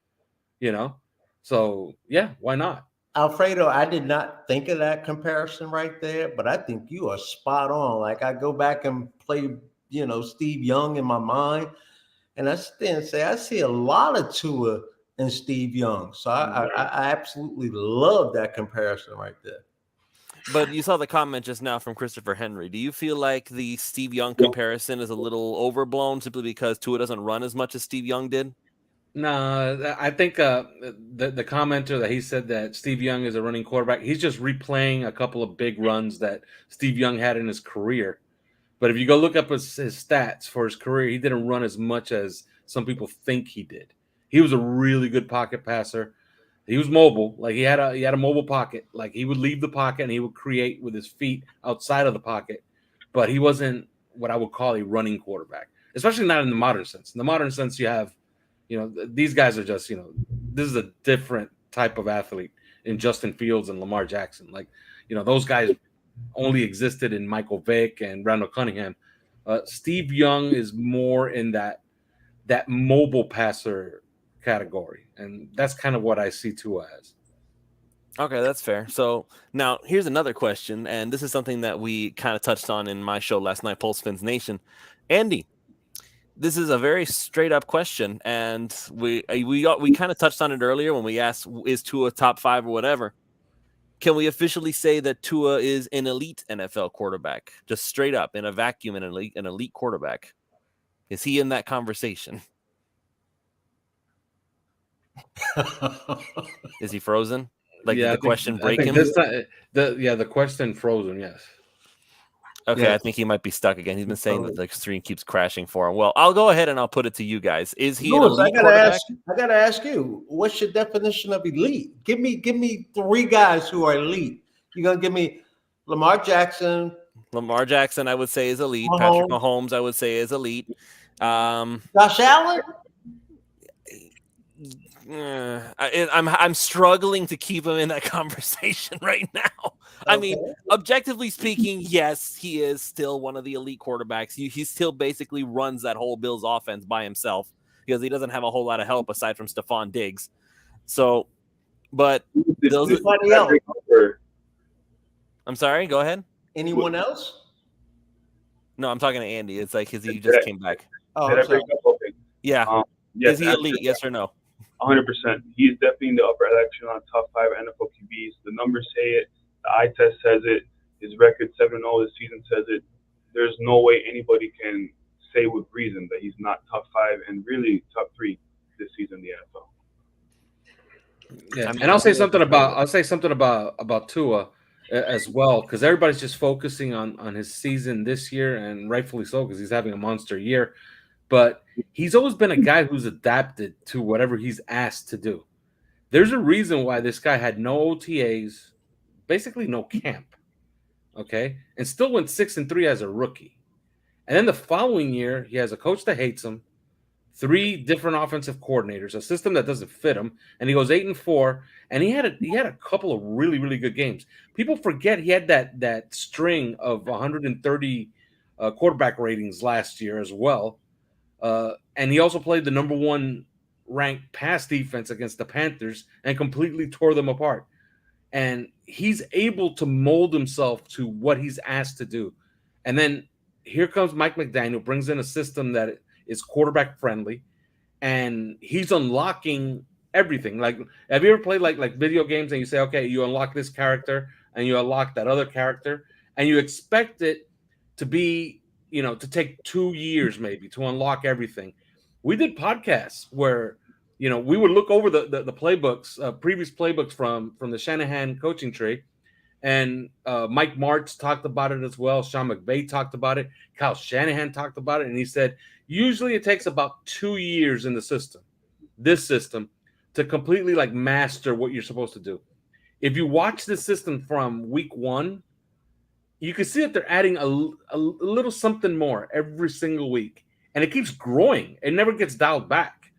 You know, so yeah, why not? Alfredo, I did not think of that comparison right there, but I think you are spot on. Like I go back and play, you know, Steve Young in my mind, and I stand and say I see a lot of Tua and Steve Young. So I absolutely love that comparison right there. But you saw the comment just now from Christopher Henry. Do you feel like the Steve Young comparison is a little overblown simply because Tua doesn't run as much as Steve Young did? No, I think the commenter that he said that Steve Young is a running quarterback, he's just replaying a couple of big runs that Steve Young had in his career. But if you go look up his stats for his career, he didn't run as much as some people think he did. He was a really good pocket passer. He was mobile. Like he had a mobile pocket. Like he would leave the pocket and he would create with his feet outside of the pocket. But he wasn't what I would call a running quarterback, especially not in the modern sense. In the modern sense, you have, you know, these guys are just, you know, this is a different type of athlete in Justin Fields and Lamar Jackson. Like, you know, those guys only existed in Michael Vick and Randall Cunningham. Steve Young is more in that mobile passer category. And that's kind of what I see Tua as. Okay, that's fair. So now here's another question. And this is something that we kind of touched on in my show last night, Pulse Fins Nation. Andy, this is a very straight up question, and we kind of touched on it earlier when we asked, is Tua top 5 or whatever? Can we officially say that Tua is an elite NFL quarterback? Just straight up in a vacuum, an elite quarterback. Is he in that conversation? Is he frozen? Like, did the question break him? The question frozen. Yes. Okay, Yeah. I think he might be stuck again. He's been saying that the stream keeps crashing for him. Well, I'll go ahead and I'll put it to you guys. Is he an elite quarterback? I gotta ask you, what's your definition of elite? Give me 3 guys who are elite. You're gonna give me Lamar Jackson. Lamar Jackson, I would say, is elite. Mahomes. Patrick Mahomes, I would say, is elite. Josh Allen? I'm struggling to keep him in that conversation right now. I mean, objectively speaking, yes, he is still one of the elite quarterbacks. He still basically runs that whole Bills offense by himself because he doesn't have a whole lot of help aside from Stephon Diggs. So, but those I'm sorry, go ahead. Anyone else? No, I'm talking to Andy. It's like, he just came back. Oh, Did I break up? Okay. Yeah. Yes, Is he elite? Yes or no? 100%. He's definitely in the upper echelon, top 5 NFL QBs. The numbers say it. The eye test says it. His record 7-0 this season says it. There's no way anybody can say with reason that he's not top 5 and really top 3 this season in the NFL. Yeah, and I'll say something about Tua as well, because everybody's just focusing on his season this year, and rightfully so, because he's having a monster year. But he's always been a guy who's adapted to whatever he's asked to do. There's a reason why this guy had no OTAs, basically no camp, okay, and still went 6-3 as a rookie. And then the following year, he has a coach that hates him, 3 different offensive coordinators, a system that doesn't fit him, and he goes 8-4. And he had a couple of really, really good games. People forget he had that string of 130 quarterback ratings last year as well. And he also played the number 1 ranked pass defense against the Panthers and completely tore them apart. And he's able to mold himself to what he's asked to do. And then here comes Mike McDaniel, brings in a system that is quarterback friendly, and he's unlocking everything. Like, have you ever played like video games and you say, okay, you unlock this character and you unlock that other character, and you expect it to be, to take 2 years maybe to unlock everything. We did podcasts where, we would look over the playbooks, previous playbooks from the Shanahan coaching tree, and Mike Martz talked about it as well. Sean McVay talked about it. Kyle Shanahan talked about it, and he said usually it takes about 2 years in this system, to completely like master what you're supposed to do. If you watch the system from week 1, you can see that they're adding a little something more every single week, and it keeps growing. It never gets dialed back,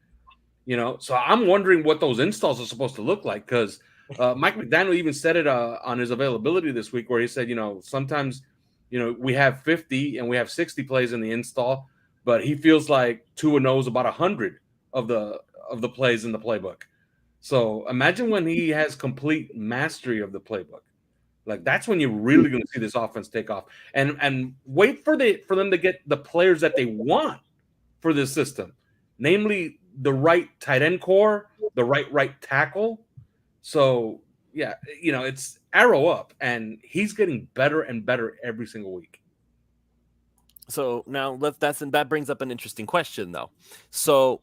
So I'm wondering what those installs are supposed to look like, because Mike McDaniel even said it on his availability this week, where he said, sometimes, we have 50 and we have 60 plays in the install, but he feels like Tua knows about 100 of the plays in the playbook. So imagine when he has complete mastery of the playbook. Like, that's when you're really going to see this offense take off. And wait for them to get the players that they want for this system, namely the right tight end core, the right tackle. So yeah, it's arrow up, and he's getting better and better every single week. So now that brings up an interesting question, though. So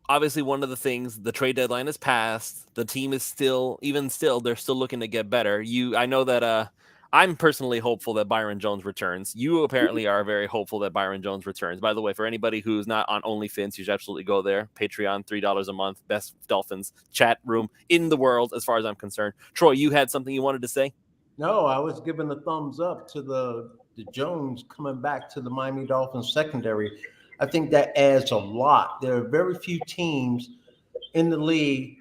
obviously, one of the things, the trade deadline has passed. The team is they're still looking to get better. I know that I'm personally hopeful that Byron Jones returns. You apparently are very hopeful that Byron Jones returns. By the way, for anybody who's not on OnlyFans, you should absolutely go there. Patreon, $3 a month, best Dolphins chat room in the world, as far as I'm concerned. Troy, you had something you wanted to say? No, I was giving a thumbs up to the Jones coming back to the Miami Dolphins secondary. I think that adds a lot. There are very few teams in the league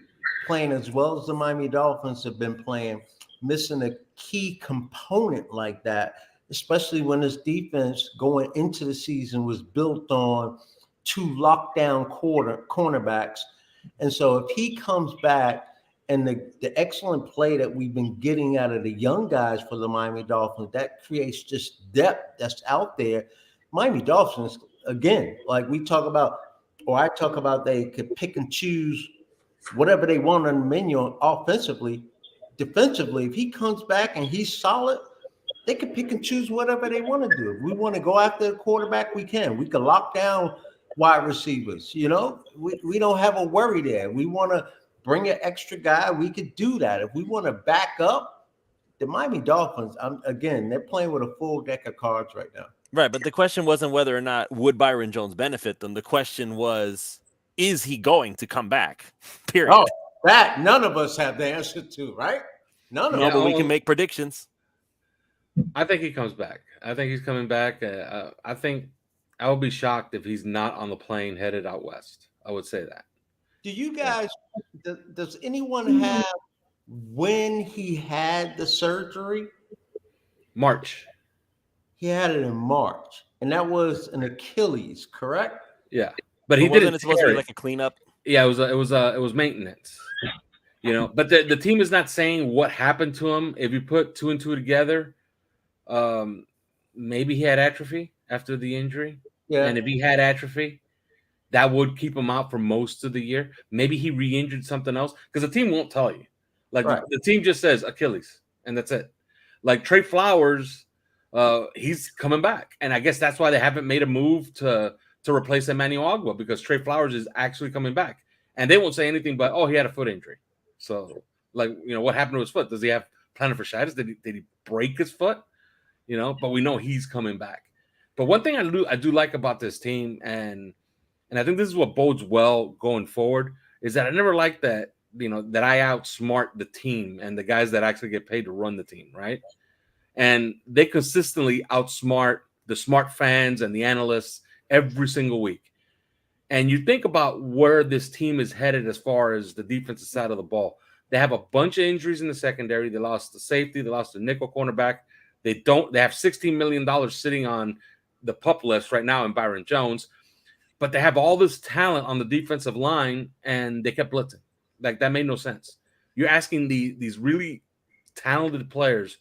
playing as well as the Miami Dolphins have been playing, missing a key component like that, especially when this defense going into the season was built on 2 lockdown cornerbacks. And so if he comes back, and the excellent play that we've been getting out of the young guys for the Miami Dolphins, that creates just depth that's out there. Miami Dolphins, again, like we talk about, or I talk about, they could pick and choose whatever they want on the menu offensively. Defensively, if he comes back and he's solid, they can pick and choose whatever they want to do. If we want to go after the quarterback, we can. We can lock down wide receivers. We don't have a worry there. We want to bring an extra guy, we could do that. If we want to back up, the Miami Dolphins, again, they're playing with a full deck of cards right now. Right, but the question wasn't whether or not would Byron Jones benefit them. The question was, is he going to come back? Period. Oh, that none of us have the answer to, right? None of us. But we can make predictions. I think he comes back. I think he's coming back. I think I would be shocked if he's not on the plane headed out west. I would say that. Do you guys, does anyone have when he had the surgery? March. He had it in March, and that was an Achilles, correct? Yeah, but he wasn't it supposed to be like a cleanup? Yeah, it was maintenance. But the team is not saying what happened to him. If you put 2 and 2 together, maybe he had atrophy after the injury. Yeah, and if he had atrophy, that would keep him out for most of the year. Maybe he re-injured something else, because the team won't tell you. Like, right. The team just says Achilles, and that's it. Like Trey Flowers, he's coming back, and I guess that's why they haven't made a move to replace Emmanuel Ogbah, because Trey Flowers is actually coming back, and they won't say anything but, oh, he had a foot injury. So, what happened to his foot? Does he have plantar fasciitis? Did he break his foot? But we know he's coming back. But one thing I do like about this team, and I think this is what bodes well going forward, is that I never liked that, that I outsmart the team and the guys that actually get paid to run the team, right? And they consistently outsmart the smart fans and the analysts every single week. And you think about where this team is headed as far as the defensive side of the ball. They have a bunch of injuries in the secondary. They lost the safety. They lost the nickel cornerback. They have $16 million sitting on the PUP list right now in Byron Jones. But they have all this talent on the defensive line, and they kept blitzing. Like, that made no sense. You're asking these really talented players,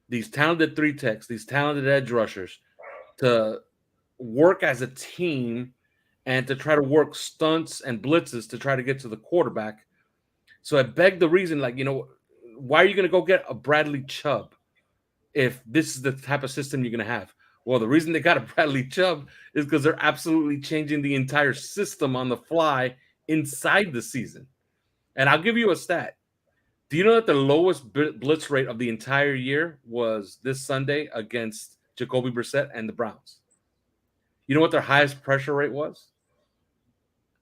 these talented 3-techs, these talented edge rushers, to work as a team and to try to work stunts and blitzes to try to get to the quarterback. So I beg the reason, like, why are you going to go get a Bradley Chubb if this is the type of system you're going to have? Well, the reason they got a Bradley Chubb is because they're absolutely changing the entire system on the fly inside the season. And I'll give you a stat. Do you know that the lowest blitz rate of the entire year was this Sunday against Jacoby Brissett and the Browns? You know what their highest pressure rate was?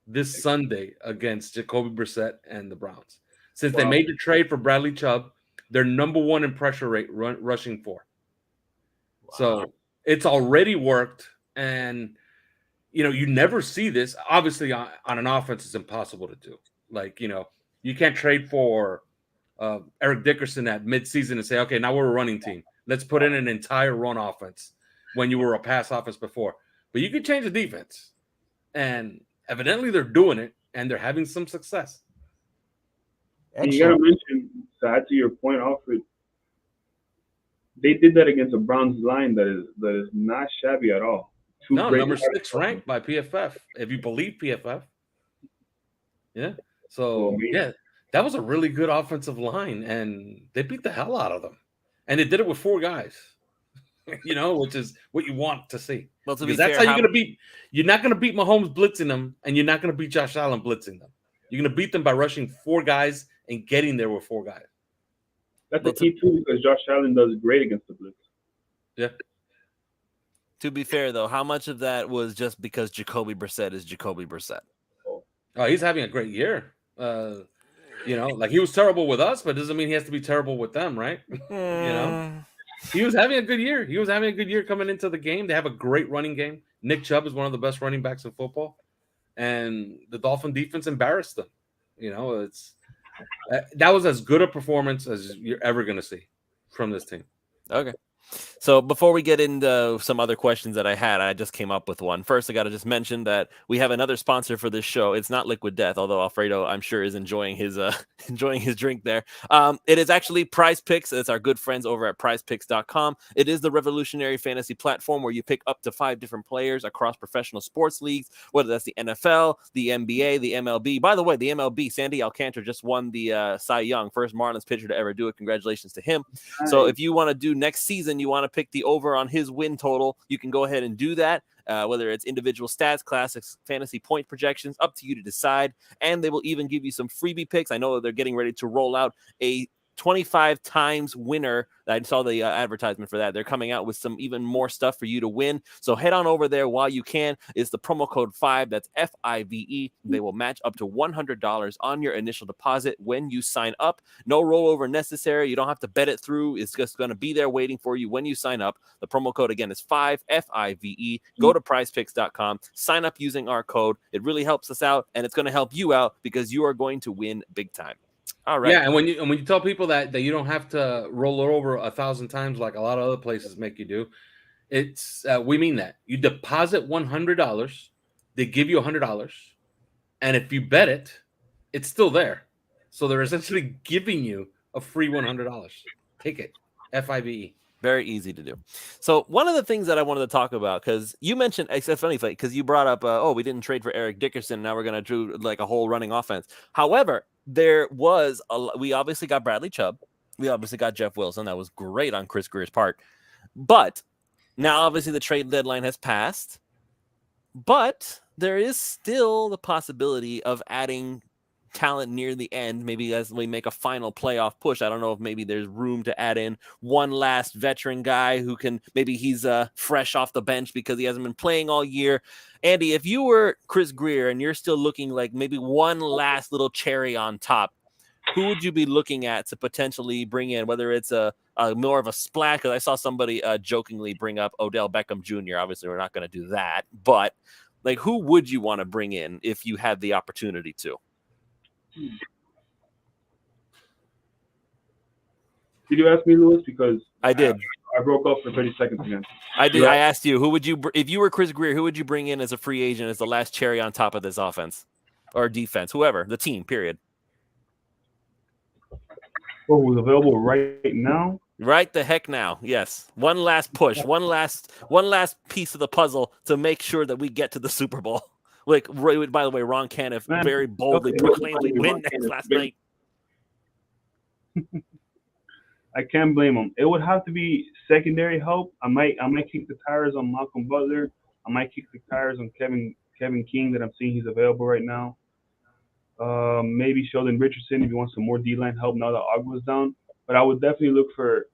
This Sunday against Jacoby Brissett and the Browns. Since they made the trade for Bradley Chubb, they're number one in pressure rate rushing for. Wow. So it's already worked. And, you never see this. Obviously, on an offense, it's impossible to do. Like, you can't trade for Eric Dickerson at midseason and say, okay, now we're a running team. Let's put in an entire run offense when you were a pass offense before. But you can change the defense. And evidently they're doing it, and they're having some success. And you got to mention, to add to your point, Alfred, they did that against a Browns line that is not shabby at all. Number 6 ranked by PFF, if you believe PFF. Yeah. So, that was a really good offensive line, and they beat the hell out of them. And they did it with 4 guys, which is what you want to see. Well, because that's how you're going to beat. You're not going to beat Mahomes blitzing them, and you're not going to beat Josh Allen blitzing them. You're going to beat them by rushing 4 guys and getting there with 4 guys. That's the key, too, because Josh Allen does great against the blitz. Yeah. To be fair, though, how much of that was just because Jacoby Brissett is Jacoby Brissett? Oh, he's having a great year. Like he was terrible with us, but doesn't mean he has to be terrible with them, right? He was having a good year. He was having a good year coming into the game. They have a great running game. Nick Chubb is one of the best running backs in football, and the Dolphin defense embarrassed them. That was as good a performance as you're ever going to see from this team. Okay. So before we get into some other questions that I just came up with one. First, I got to just mention that we have another sponsor for this show. It's not Liquid Death, although Alfredo, I'm sure, is enjoying his drink there. It is actually Prize Picks. It's our good friends over at prizepicks.com. It is the revolutionary fantasy platform where you pick up to 5 different players across professional sports leagues, whether that's the NFL, the NBA, the MLB. By the way, the MLB, Sandy Alcantara just won the Cy Young, first Marlins pitcher to ever do it. Congratulations to him. Nice. So if you want to do next season, you want to pick the over on his win total, you can go ahead and do that. Whether it's individual stats, classics, fantasy point projections, up to you to decide. And they will even give you some freebie picks. I know they're getting ready to roll out a 25 times winner. I saw the advertisement for that. They're coming out with some even more stuff for you to win. So head on over there while you can. It's the promo code 5. That's FIVE. They will match up to $100 on your initial deposit when you sign up. No rollover necessary. You don't have to bet it through. It's just going to be there waiting for you when you sign up. The promo code again is 5 FIVE. Go to prizepicks.com. Sign up using our code. It really helps us out, and it's going to help you out because you are going to win big time. All right. Yeah, and when you tell people that you don't have to roll it over 1,000 times like a lot of other places make you do, it's we mean that. You deposit $100, they give you $100, and if you bet it, it's still there. So they're essentially giving you a free $100. Take it. FIVE. Very easy to do. So one of the things that I wanted to talk about, because you mentioned, it's funny, because you brought up, we didn't trade for Eric Dickerson. Now we're going to do like a whole running offense. However, there was we obviously got Bradley Chubb. We obviously got Jeff Wilson. That was great on Chris Greer's part. But now obviously the trade deadline has passed. But there is still the possibility of adding talent near the end, maybe as we make a final playoff push. I don't know if maybe there's room to add in one last veteran guy who can, maybe he's fresh off the bench because he hasn't been playing all year. Andy, if you were Chris Grier and you're still looking like maybe one last little cherry on top, who would you be looking at to potentially bring in, whether it's a more of a splash? Because I saw somebody jokingly bring up Odell Beckham Jr. Obviously, we're not going to do that, but like, who would you want to bring in if you had the opportunity to? Did you ask me, Lewis? Because I did. I broke up for 30 seconds again. I did. I asked you, who would you, if you were Chris Grier, who would you bring in as a free agent as the last cherry on top of this offense or defense, whoever, the team, period? Oh, who's available right now? Right the heck now. Yes. One last push, one last piece of the puzzle to make sure that we get to the Super Bowl. Like, by the way, Ron Caniff very boldly proclaimed we win next last night. I can't blame him. It would have to be secondary help. I might kick the tires on Malcolm Butler. I might kick the tires on Kevin King that I'm seeing he's available right now. Maybe Sheldon Richardson if you want some more D-line help now that Ogba's down. But I would definitely look for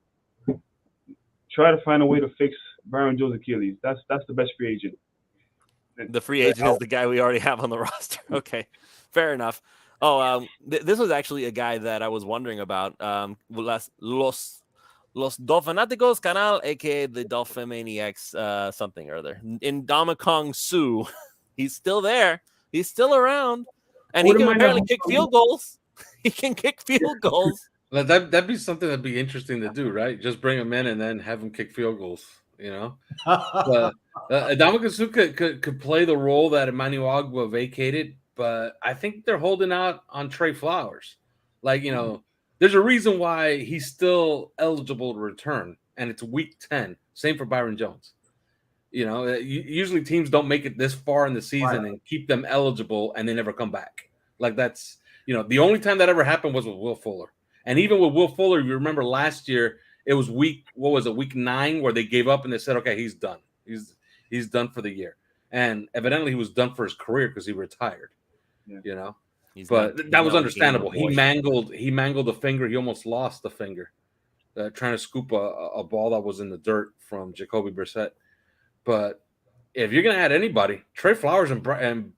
try to find a way to fix Byron Jones' Achilles. That's the best free agent. The free agent is the guy we already have on the roster. Okay, fair enough. Oh, this was actually a guy that I was wondering about. Los Dolphináticos Canal, aka the Dolphimaniacs, something or other. Ndamukong Suh, he's still there. He's still around, and he can apparently kick field goals. He can kick field goals. That'd be something that'd be interesting to do, right? Just bring him in and then have him kick field goals. You know, Ndamukong Suh could play the role that Emmanuel Ogba vacated. But I think they're holding out on Trey Flowers. Like, you know, there's a reason why he's still eligible to return, and it's week 10. Same for Byron Jones. You know, usually teams don't make it this far in the season and keep them eligible, and they never come back. Like, that's, you know, the only time that ever happened was with Will Fuller. And even with Will Fuller, you remember last year, it was week 9 where they gave up and they said, okay, he's done. He's done for the year. And evidently he was done for his career because he retired. Yeah. You know, but that was understandable. He mangled the finger. He almost lost the finger trying to scoop a ball that was in the dirt from Jacoby Brissett. But if you're gonna add anybody, Trey Flowers and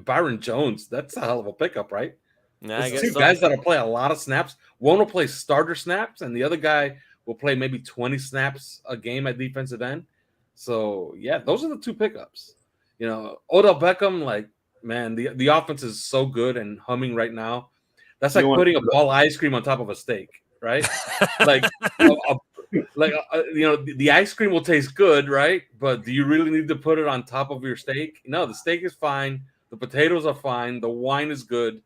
Byron Jones, that's a hell of a pickup, right? Yeah, I guess two guys that'll play a lot of snaps. One will play starter snaps, and the other guy will play maybe 20 snaps a game at defensive end. So yeah, those are the two pickups. You know, Odell Beckham, like. Man, the offense is so good and humming right now. That's like putting a ball of ice cream on top of a steak, right? like, you know, the ice cream will taste good, right? But do you really need to put it on top of your steak? No, the steak is fine. The potatoes are fine. The wine is good.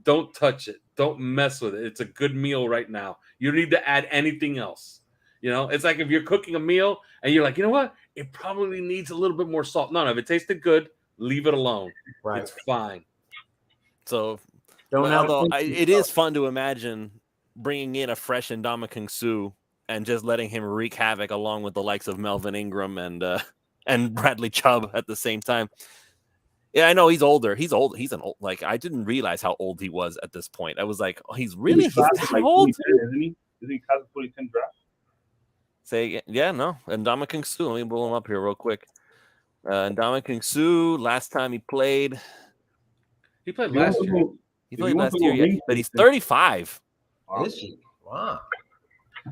Don't touch it. Don't mess with it. It's a good meal right now. You don't need to add anything else. You know, it's like if you're cooking a meal and you're like, you know what? It probably needs a little bit more salt. No, if it tasted good, leave it alone. Right. It's fine. So, it is fun to imagine bringing in a fresh Ndamukong Suh and just letting him wreak havoc along with the likes of Melvin Ingram and Bradley Chubb at the same time. Yeah, I know he's older. He's old. He's an old. Like, I didn't realize how old he was at this point. I was like, oh, he's that old. Isn't he? Is he class of 2010 draft? Say, yeah, no. Ndamukong Suh. Let me pull him up here real quick. Ndamukong Suh, last time he played. He played last year. He played last year, yeah, but he's 35. Wow.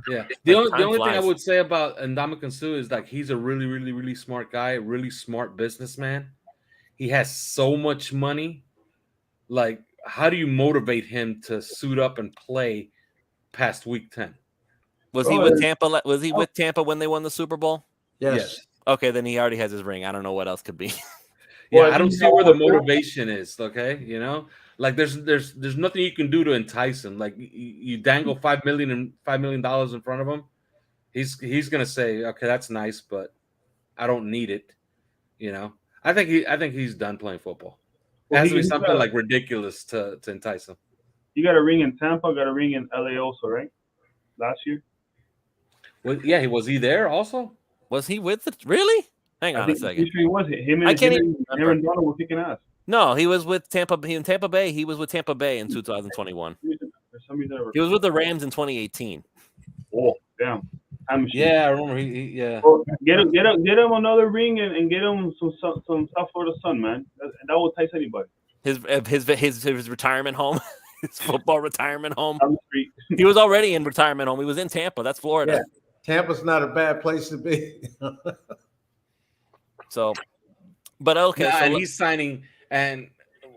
Yeah. The only thing I would say about Ndamukong Suh is like he's a really, really, really smart guy, a really smart businessman. He has so much money. Like, how do you motivate him to suit up and play past week 10? Was he with Tampa? Was he with Tampa when they won the Super Bowl? Yes. Okay, then he already has his ring. I don't know what else could be. Yeah, I don't see where the motivation is. Okay, you know, like there's nothing you can do to entice him. Like you dangle $5 million in front of him, he's gonna say, okay, that's nice, but I don't need it. You know, I think he's done playing football. It has to be something like ridiculous to entice him. You got a ring in Tampa, got a ring in LA also, right? Last year. Well, yeah, was he there also? Was he with it? Really? Hang on a second. He was. Aaron Donald were kicking ass. No, he was with Tampa. In Tampa Bay. He was with Tampa Bay in 2021. He was with the Rams in 2018. Oh, damn. Yeah, I remember. Yeah. Well, get him another ring and get him some South Florida sun, man. That will entice anybody. His retirement home, his football retirement home. He was already in retirement home. He was in Tampa. That's Florida. Yeah. Tampa's not a bad place to be. So, but okay. Yeah, so and he's signing, and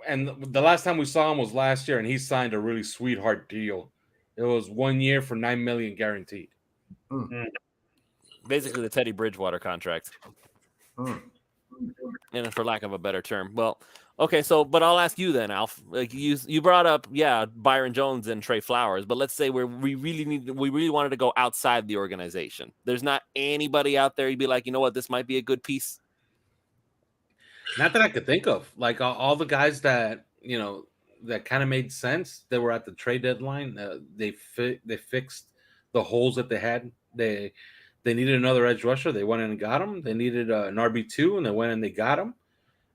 the last time we saw him was last year, and he signed a really sweetheart deal. It was 1 year for $9 million guaranteed. Basically, the Teddy Bridgewater contract. And for lack of a better term, well, okay. So, but I'll ask you then, Alf. Like you brought up, Byron Jones and Trey Flowers, but let's say we really wanted to go outside the organization. There's not anybody out there you'd be like, you know what, this might be a good piece. Not that I could think of. Like all the guys that that kind of made sense. They were at the trade deadline. They fixed the holes that they had. They needed another edge rusher. They went in and got him. They needed an RB2, and they went and they got him.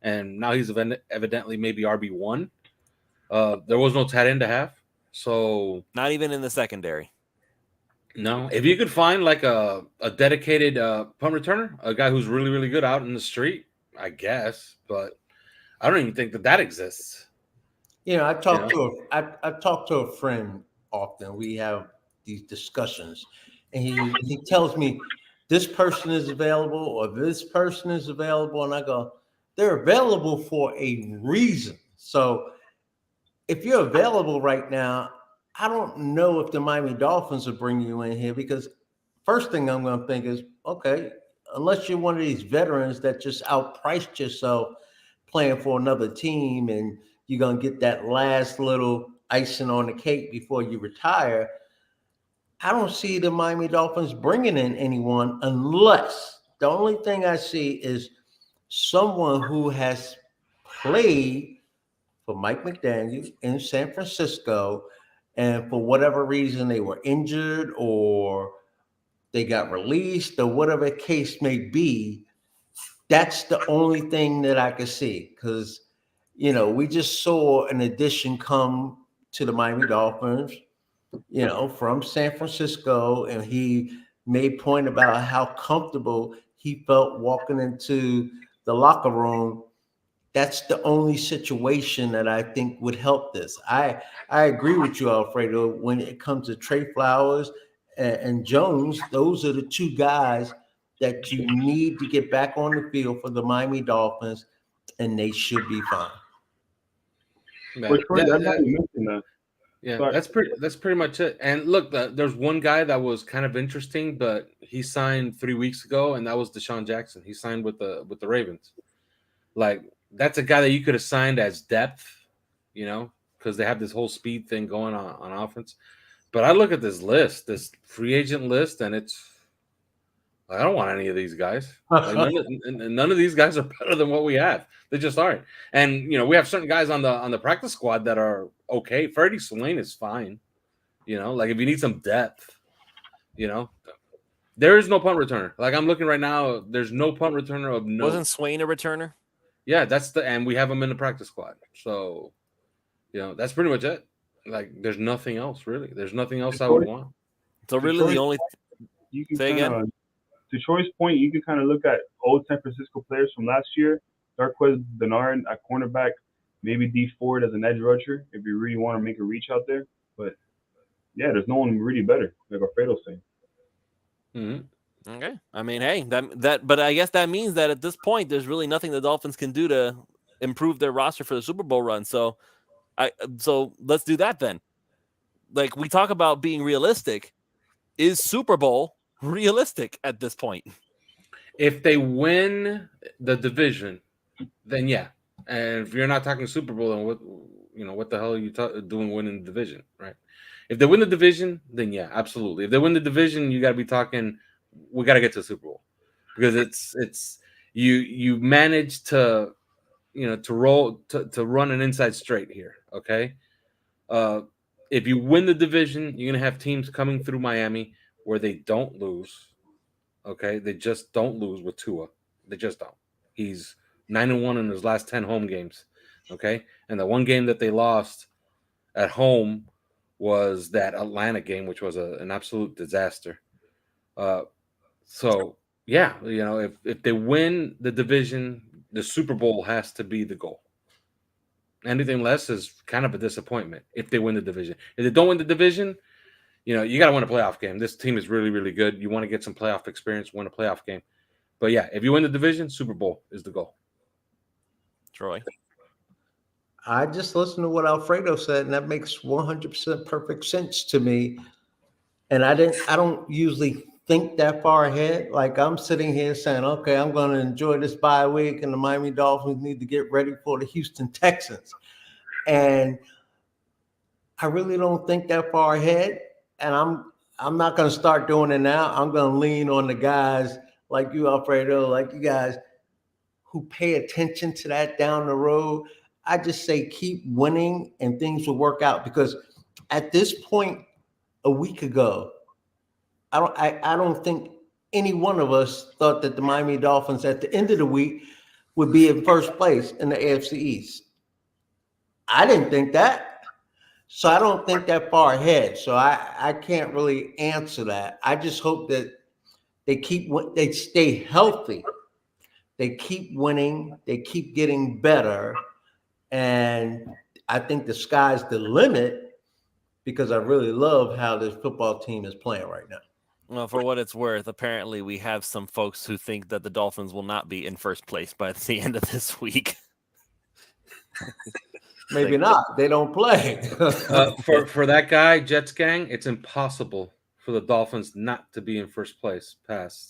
And now he's evidently maybe RB1. There was no tight end to have, so not even in the secondary. No, if you could find like a dedicated punt returner, a guy who's really, really good out in the street, I guess, but I don't even think that exists. You know, I talk to a friend often. We have these discussions, and he tells me this person is available or this person is available, and I go, they're available for a reason. So if you're available right now, I don't know if the Miami Dolphins will bring you in here, because first thing I'm going to think is, okay, unless you're one of these veterans that just outpriced yourself playing for another team and you're going to get that last little icing on the cake before you retire, I don't see the Miami Dolphins bringing in anyone unless the only thing I see is someone who has played for Mike McDaniel in San Francisco, and for whatever reason they were injured or they got released or whatever the case may be. That's the only thing that I could see, because, you know, we just saw an addition come to the Miami Dolphins, you know, from San Francisco, and he made point about how comfortable he felt walking into the locker room. That's the only situation that I think would help this. I agree with you, Alfredo. When it comes to Trey Flowers and Jones, those are the two guys that you need to get back on the field for the Miami Dolphins, and they should be fine. Yeah, that's pretty much it. And look, there's one guy that was kind of interesting, but he signed 3 weeks ago, and that was Deshaun Jackson. He signed with the Ravens. Like, that's a guy that you could have signed as depth, you know, because they have this whole speed thing going on offense. But I look at this list, this free agent list, and I don't want any of these guys. Like, none of these guys are better than what we have. They just aren't. And, you know, we have certain guys on the practice squad that are okay. Freddie Swain is fine. You know, like if you need some depth, you know, there is no punt returner. Like I'm looking right now, there's no punt returner of no. Wasn't Swain a returner? Yeah, and we have him in the practice squad. So, you know, that's pretty much it. Like, there's nothing else really. There's nothing else I would want. So really, the only you can say again. To Troy's point, you can kind of look at old San Francisco players from last year. Darquez Bernard at cornerback, maybe D Ford as an edge rusher if you really want to make a reach out there. But yeah, there's no one really better, like Alfredo's saying. Mm-hmm. Okay. I mean, hey, but I guess that means that at this point, there's really nothing the Dolphins can do to improve their roster for the Super Bowl run. So let's do that then. Like, we talk about being realistic. Is Super Bowl realistic at this point? If they win the division, then yeah. And if you're not talking Super Bowl, then what the hell are you doing winning the division, right? If they win the division, then yeah, absolutely. If they win the division, you got to be talking. We got to get to the Super Bowl, because it's you manage to run an inside straight here. Okay, if you win the division, you're gonna have teams coming through Miami where they don't lose. Okay, they just don't lose with Tua. They just don't. He's 9-1 in his last 10 home games. Okay, and the one game that they lost at home was that Atlanta game, which was an absolute disaster. So yeah, if they win the division, the Super Bowl has to be the goal. Anything less is kind of a disappointment if they win the division. If they don't win the division, you got to win a playoff game. This team is really, really good. You want to get some playoff experience, win a playoff game. But yeah, if you win the division, Super Bowl is the goal. Troy? I just listened to what Alfredo said, and that makes 100% perfect sense to me. And I don't usually think that far ahead. Like, I'm sitting here saying, okay, I'm going to enjoy this bye week, and the Miami Dolphins need to get ready for the Houston Texans. And I really don't think that far ahead. And I'm not going to start doing it now. I'm going to lean on the guys like you, Alfredo, like you guys who pay attention to that down the road. I just say keep winning and things will work out, because at this point a week ago, I don't think any one of us thought that the Miami Dolphins at the end of the week would be in first place in the AFC East. I didn't think that. So I don't think that far ahead. So I can't really answer that. I just hope that they stay healthy. They keep winning. They keep getting better. And I think the sky's the limit, because I really love how this football team is playing right now. Well, for what it's worth, apparently we have some folks who think that the Dolphins will not be in first place by the end of this week. Maybe not. They don't play. For that guy, Jets gang, it's impossible for the Dolphins not to be in first place.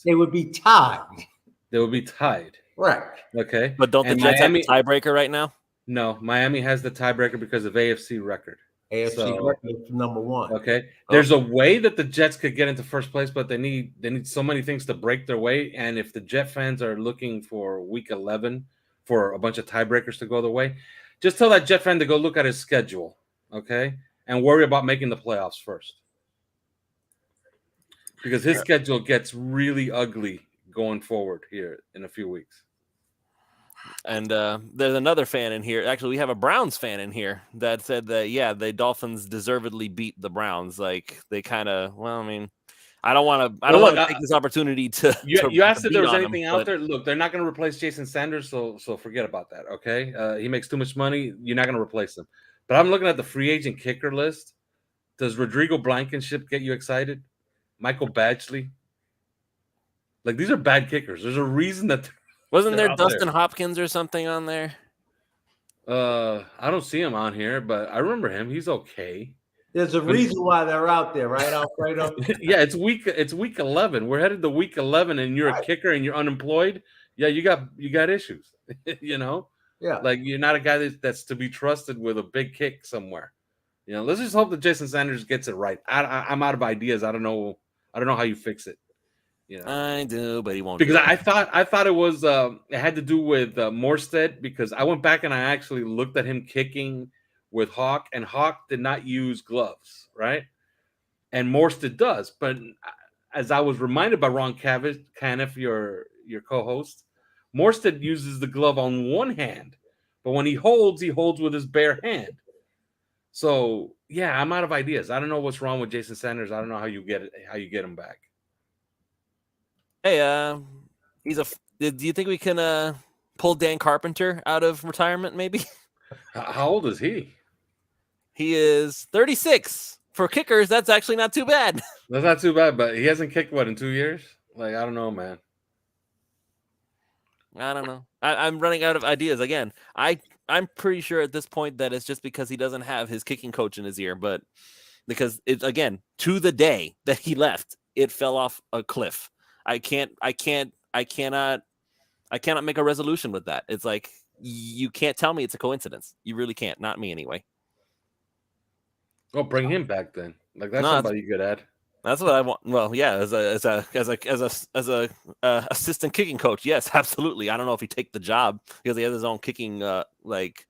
They would be tied. They would be tied. Right. Okay. But don't the Jets have the tiebreaker right now? No, Miami has the tiebreaker because of AFC record. AFC record is number one. Okay. There's a way that the Jets could get into first place, but they need so many things to break their way. And if the Jet fans are looking for week 11 for a bunch of tiebreakers to go their way, just tell that Jet fan to go look at his schedule, okay, and worry about making the playoffs first, because his schedule gets really ugly going forward here in a few weeks. And there's another fan in here. Actually, we have a Browns fan in here that said that, yeah, the Dolphins deservedly beat the Browns. Like, they kind of, well, I mean, I don't want to take this opportunity to. You asked if there was anything out there. Look, they're not going to replace Jason Sanders, so forget about that. Okay, he makes too much money. You're not going to replace him. But I'm looking at the free agent kicker list. Does Rodrigo Blankenship get you excited? Michael Badgley. Like, these are bad kickers. There's a reason that. Wasn't there Dustin Hopkins or something on there? I don't see him on here, but I remember him. He's okay. There's a reason why they're out there, right, Alfredo? Yeah, it's week 11. We're headed to week 11, and you're a kicker and you're unemployed. Yeah, you got issues. You know, yeah, like you're not a guy that's to be trusted with a big kick somewhere. You know, let's just hope that Jason Sanders gets it right. I'm out of ideas. I don't know how you fix it. You know, I do, but he won't. Because I thought it was it had to do with Morstead, because I went back and I actually looked at him kicking with Hawk, and Hawk did not use gloves, right? And Morstead does. But as I was reminded by Ron Caniff, your co-host, Morstead uses the glove on one hand, but when he holds with his bare hand. So yeah, I'm out of ideas. I don't know what's wrong with Jason Sanders. I don't know how you get him back. Hey, do you think we can pull Dan Carpenter out of retirement? Maybe. How old is he? He is 36. For kickers, that's actually not too bad. That's not too bad, but he hasn't kicked in 2 years. Like, I don't know, man. I don't know. I'm running out of ideas again. I'm pretty sure at this point that it's just because he doesn't have his kicking coach in his ear, but because it, again, to the day that he left, it fell off a cliff. I cannot make a resolution with that. It's like, you can't tell me it's a coincidence. You really can't. Not me anyway. Oh, bring him back then. Like, that's somebody you could add. That's what I want. Well, yeah, as a assistant kicking coach, yes, absolutely. I don't know if he take the job because he has his own kicking. Like,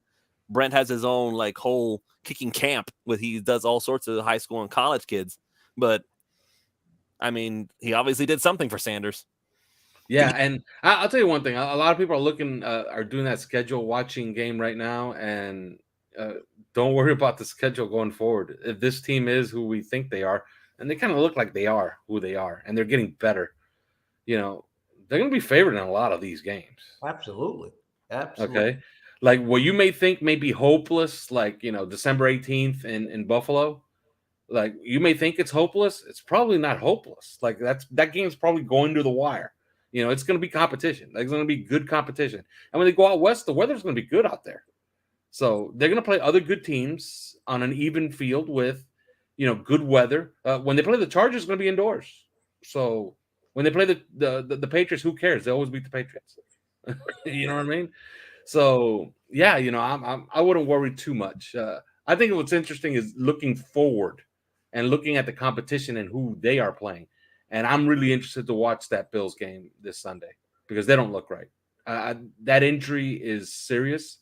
Brent has his own like whole kicking camp with he does all sorts of high school and college kids, but. I mean, he obviously did something for Sanders. Yeah, and I'll tell you one thing. A lot of people are doing that schedule watching game right now, and don't worry about the schedule going forward. If this team is who we think they are, and they kind of look like they are who they are, and they're getting better, you know, they're going to be favored in a lot of these games. Absolutely. Okay? Like, what you may think may be hopeless, like, you know, December 18th in Buffalo, like, you may think it's hopeless. It's probably not hopeless. Like, that game's probably going to the wire. You know, it's going to be competition. It's going to be good competition. And when they go out west, the weather's going to be good out there. So they're going to play other good teams on an even field with, you know, good weather. When they play the Chargers, it's going to be indoors. So when they play the Patriots, who cares? They always beat the Patriots. You know what I mean? So yeah, you know, I wouldn't worry too much. I think what's interesting is looking forward and looking at the competition and who they are playing. And I'm really interested to watch that Bills game this Sunday because they don't look right. That injury is serious.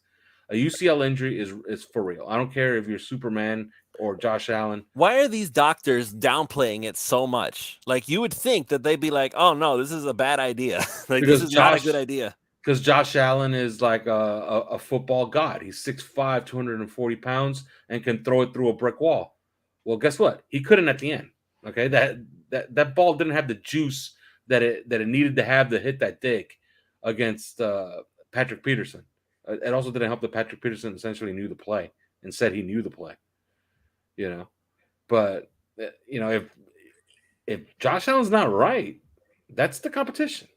A UCL injury is for real. I don't care if you're Superman or Josh Allen. Why are these doctors downplaying it so much? Like, you would think that they'd be like, "Oh no, this is a bad idea. Like, Because this is not a good idea." Because Josh Allen is like a football god. He's 6'5", 240 pounds, and can throw it through a brick wall. Well, guess what? He couldn't at the end. Okay, that ball didn't have the juice that it needed to have to hit that dig against Patrick Peterson. It also didn't help that Patrick Peterson essentially knew the play and said he knew the play. You know, but you know, if Josh Allen's not right, that's the competition.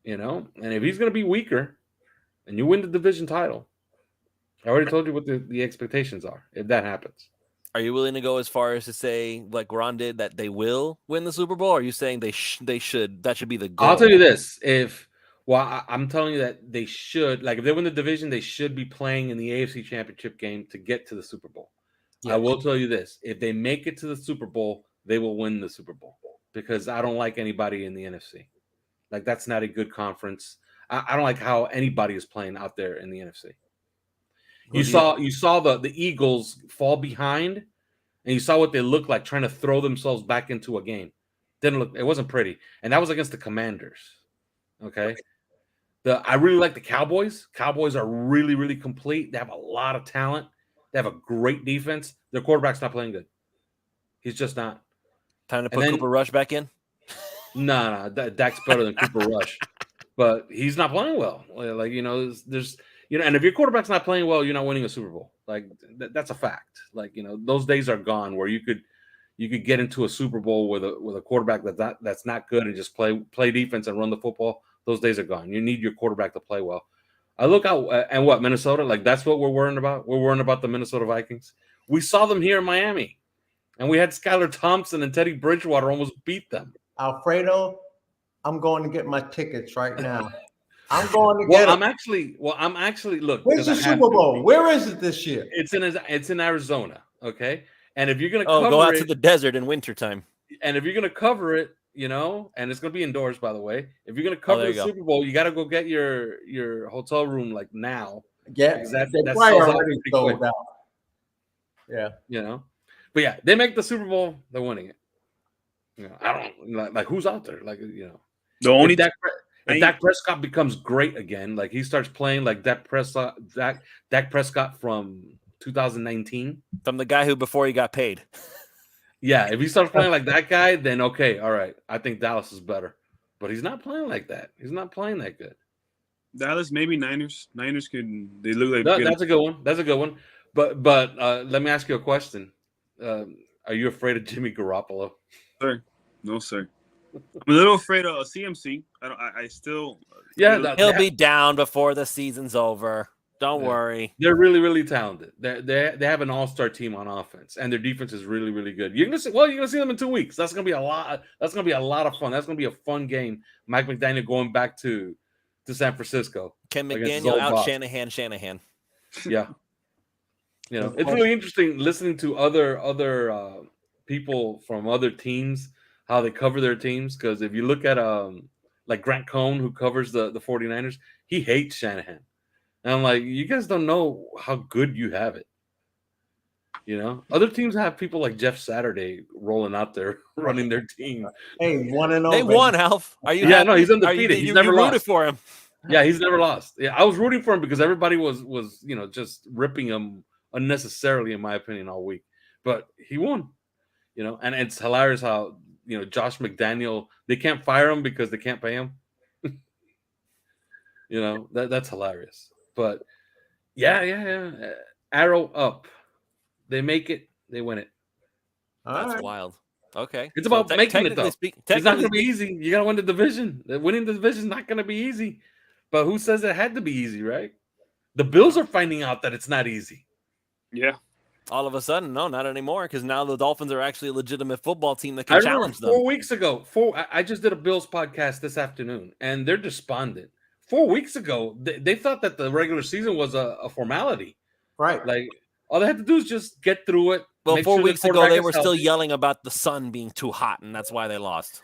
You know, and if he's going to be weaker, and you win the division title, I already told you what the expectations are if that happens. Are you willing to go as far as to say, like Ron did, that they will win the Super Bowl? Or are you saying they should? That should be the goal. I'll tell you this: I'm telling you that they should, like, if they win the division, they should be playing in the AFC Championship game to get to the Super Bowl. Yeah. I will tell you this: if they make it to the Super Bowl, they will win the Super Bowl, because I don't like anybody in the NFC. Like, that's not a good conference. I don't like how anybody is playing out there in the NFC. You saw the Eagles fall behind, and you saw what they looked like trying to throw themselves back into a game. It wasn't pretty, and that was against the Commanders. Okay, I really like the Cowboys. Cowboys are really, really complete. They have a lot of talent. They have a great defense. Their quarterback's not playing good. He's just not. Time to put Cooper Rush back in. No, Dak's better than Cooper Rush, but he's not playing well. Like, you know, there's and if your quarterback's not playing well, you're not winning a Super Bowl. Like, that's a fact. Like, you know, those days are gone where you could get into a Super Bowl with a quarterback that's not good and just play defense and run the football. Those days are gone. You need your quarterback to play well. I look out and what, Minnesota? Like, that's what we're worrying about. We're worrying about the Minnesota Vikings. We saw them here in Miami, and we had Skylar Thompson and Teddy Bridgewater almost beat them. Alfredo, I'm going to get my tickets right now. I'm going to get them. I'm actually look. Where's the Super Bowl? Where is it this year? It's in Arizona. Okay, and if you're gonna go out to the desert in wintertime, and if you're gonna cover it, you know, and it's gonna be indoors, by the way. If you're gonna cover the Super Bowl, you got to go get your hotel room like now. Yeah, that's already sold out. Yeah, you know, but yeah, they make the Super Bowl, they're winning it. You know, I don't like who's out there. Like, you know, the only if Dak Prescott becomes great again, like he starts playing like Dak Prescott from 2019, from the guy who before he got paid. Yeah, if he starts playing like that guy, then okay, all right. I think Dallas is better, but he's not playing like that. He's not playing that good. Dallas, maybe Niners. Niners they look like that's a good one. That's a good one. But let me ask you a question. Are you afraid of Jimmy Garoppolo? Sir, no, sir. I'm a little afraid of CMC. I still. Yeah, he'll be down before the season's over. Don't worry. They're really, really talented. They have an all-star team on offense, and their defense is really, really good. You're gonna see them in 2 weeks. That's gonna be a lot. That's gonna be a lot of fun. That's gonna be a fun game. Mike McDaniel going back to San Francisco. Can McDaniel out Shanahan? Yeah. You know, it's really interesting listening to other people from other teams, how they cover their teams. Because if you look at like Grant Cohn, who covers the 49ers, he hates Shanahan. And I'm like, you guys don't know how good you have it. You know, other teams have people like Jeff Saturday rolling out there running their team. Hey, 1-0. They won, Alf. Are you? Yeah, no, he's undefeated. He's never lost. Rooted for him. Yeah, he's never lost. Yeah, I was rooting for him because everybody was just ripping him unnecessarily, in my opinion, all week. But he won. You know, and it's hilarious how Josh McDaniel, they can't fire him because they can't pay him. You know, that's hilarious. But yeah. Arrow up. They make it. They win it. That's wild. Okay. It's about making it, though. It's not going to be easy. You got to win the division. Winning the division is not going to be easy. But who says it had to be easy, right? The Bills are finding out that it's not easy. Yeah. All of a sudden, no, not anymore, because now the Dolphins are actually a legitimate football team that can challenge them. 4 weeks ago, I just did a Bills podcast this afternoon, and they're despondent. 4 weeks ago, they thought that the regular season was a formality. Right. Like, all they had to do is just get through it. Well, 4 weeks ago, they were still yelling about the sun being too hot, and that's why they lost.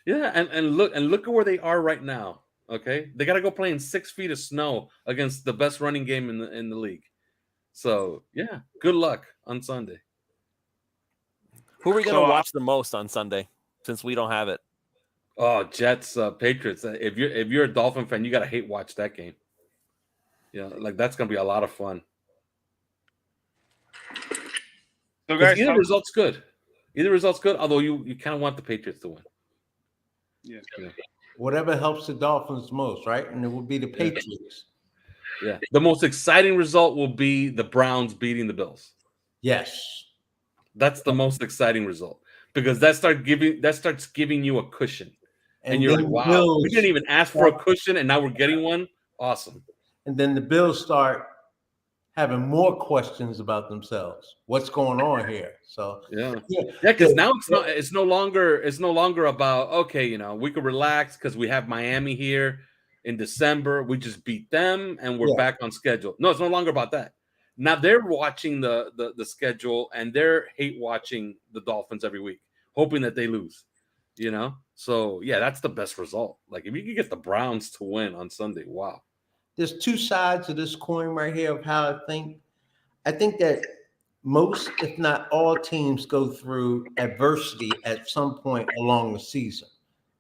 Yeah, and look at where they are right now. Okay, they got to go play in 6 feet of snow against the best running game in the league. So yeah, good luck on Sunday. Who are we going to So, watch the most on Sunday since we don't have it? Oh, Jets, Patriots. If you're a Dolphin fan, you got to hate watch that game. Yeah, like that's gonna be a lot of fun. So Because guys, either result's good. Either result's good, although you kind of want the Patriots to win. yeah. Whatever helps the Dolphins most, right? And it would be the Patriots. Yeah. The most exciting result will be the Browns beating the Bills. Yes. That's the most exciting result because that starts giving you a cushion. And you're like, then wow, Bills, we didn't even ask for a cushion and now we're getting one. Awesome. and then the Bills start having more questions about themselves. What's going on here? So Yeah, because now it's no longer about, okay, we could relax because we have Miami here in December. We just beat them and we're back on schedule. No, it's no longer about that. Now they're watching the schedule and they're hate watching the Dolphins every week, hoping that they lose. So yeah, that's the best result. Like if you could get the Browns to win on Sunday, wow. There's two sides of this coin right here of how I think. I think that most, if not all, teams go through adversity at some point along the season.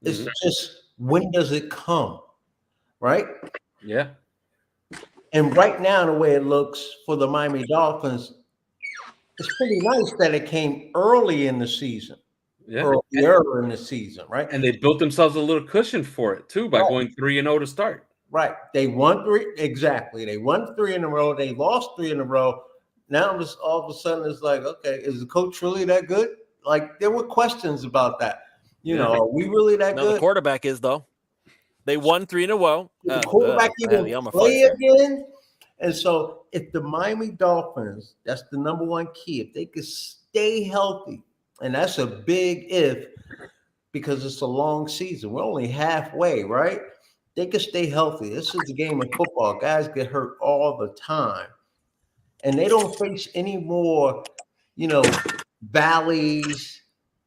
It's just when does it come, right? Yeah. And right now, the way it looks for the Miami Dolphins, it's pretty nice that it came early in the season. Yeah. Earlier in the season, right? And they built themselves a little cushion for it too by going 3-0 to start. Right. They won 3 exactly. They won 3 in a row. They lost 3 in a row. Now just all of a sudden it's like, okay, is the coach really that good? Like there were questions about that. Are we really that good? The quarterback is though. They won 3 in a row. The quarterback even play again. And so if the Miami Dolphins, that's the number one key, if they could stay healthy, and that's a big if because it's a long season. We're only halfway, right? They could stay healthy. This is a game of football. Guys get hurt all the time. And they don't face any more, valleys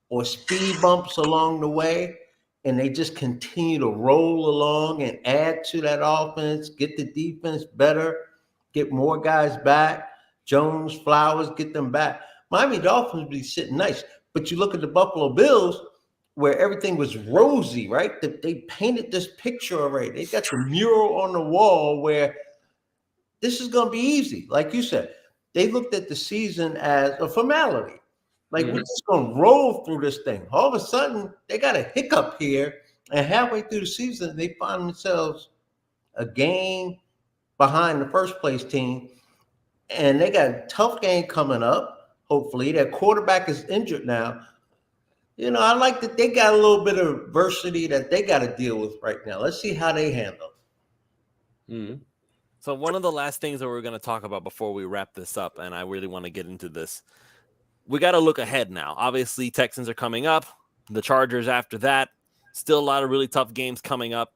or speed bumps along the way. And they just continue to roll along and add to that offense, get the defense better, get more guys back. Jones, Flowers, get them back. Miami Dolphins be sitting nice. But you look at the Buffalo Bills, where everything was rosy, right? They painted this picture already. They got the mural on the wall where this is going to be easy. Like you said, they looked at the season as a formality. Like we're just going to roll through this thing. All of a sudden, they got a hiccup here. And halfway through the season, they find themselves a game behind the first place team. And they got a tough game coming up. Hopefully, their quarterback is injured now. I like that they got a little bit of adversity that they got to deal with right now. Let's see how they handle it. So one of the last things that we're going to talk about before we wrap this up, and I really want to get into this, we got to look ahead now. Obviously, Texans are coming up. The Chargers after that. Still a lot of really tough games coming up.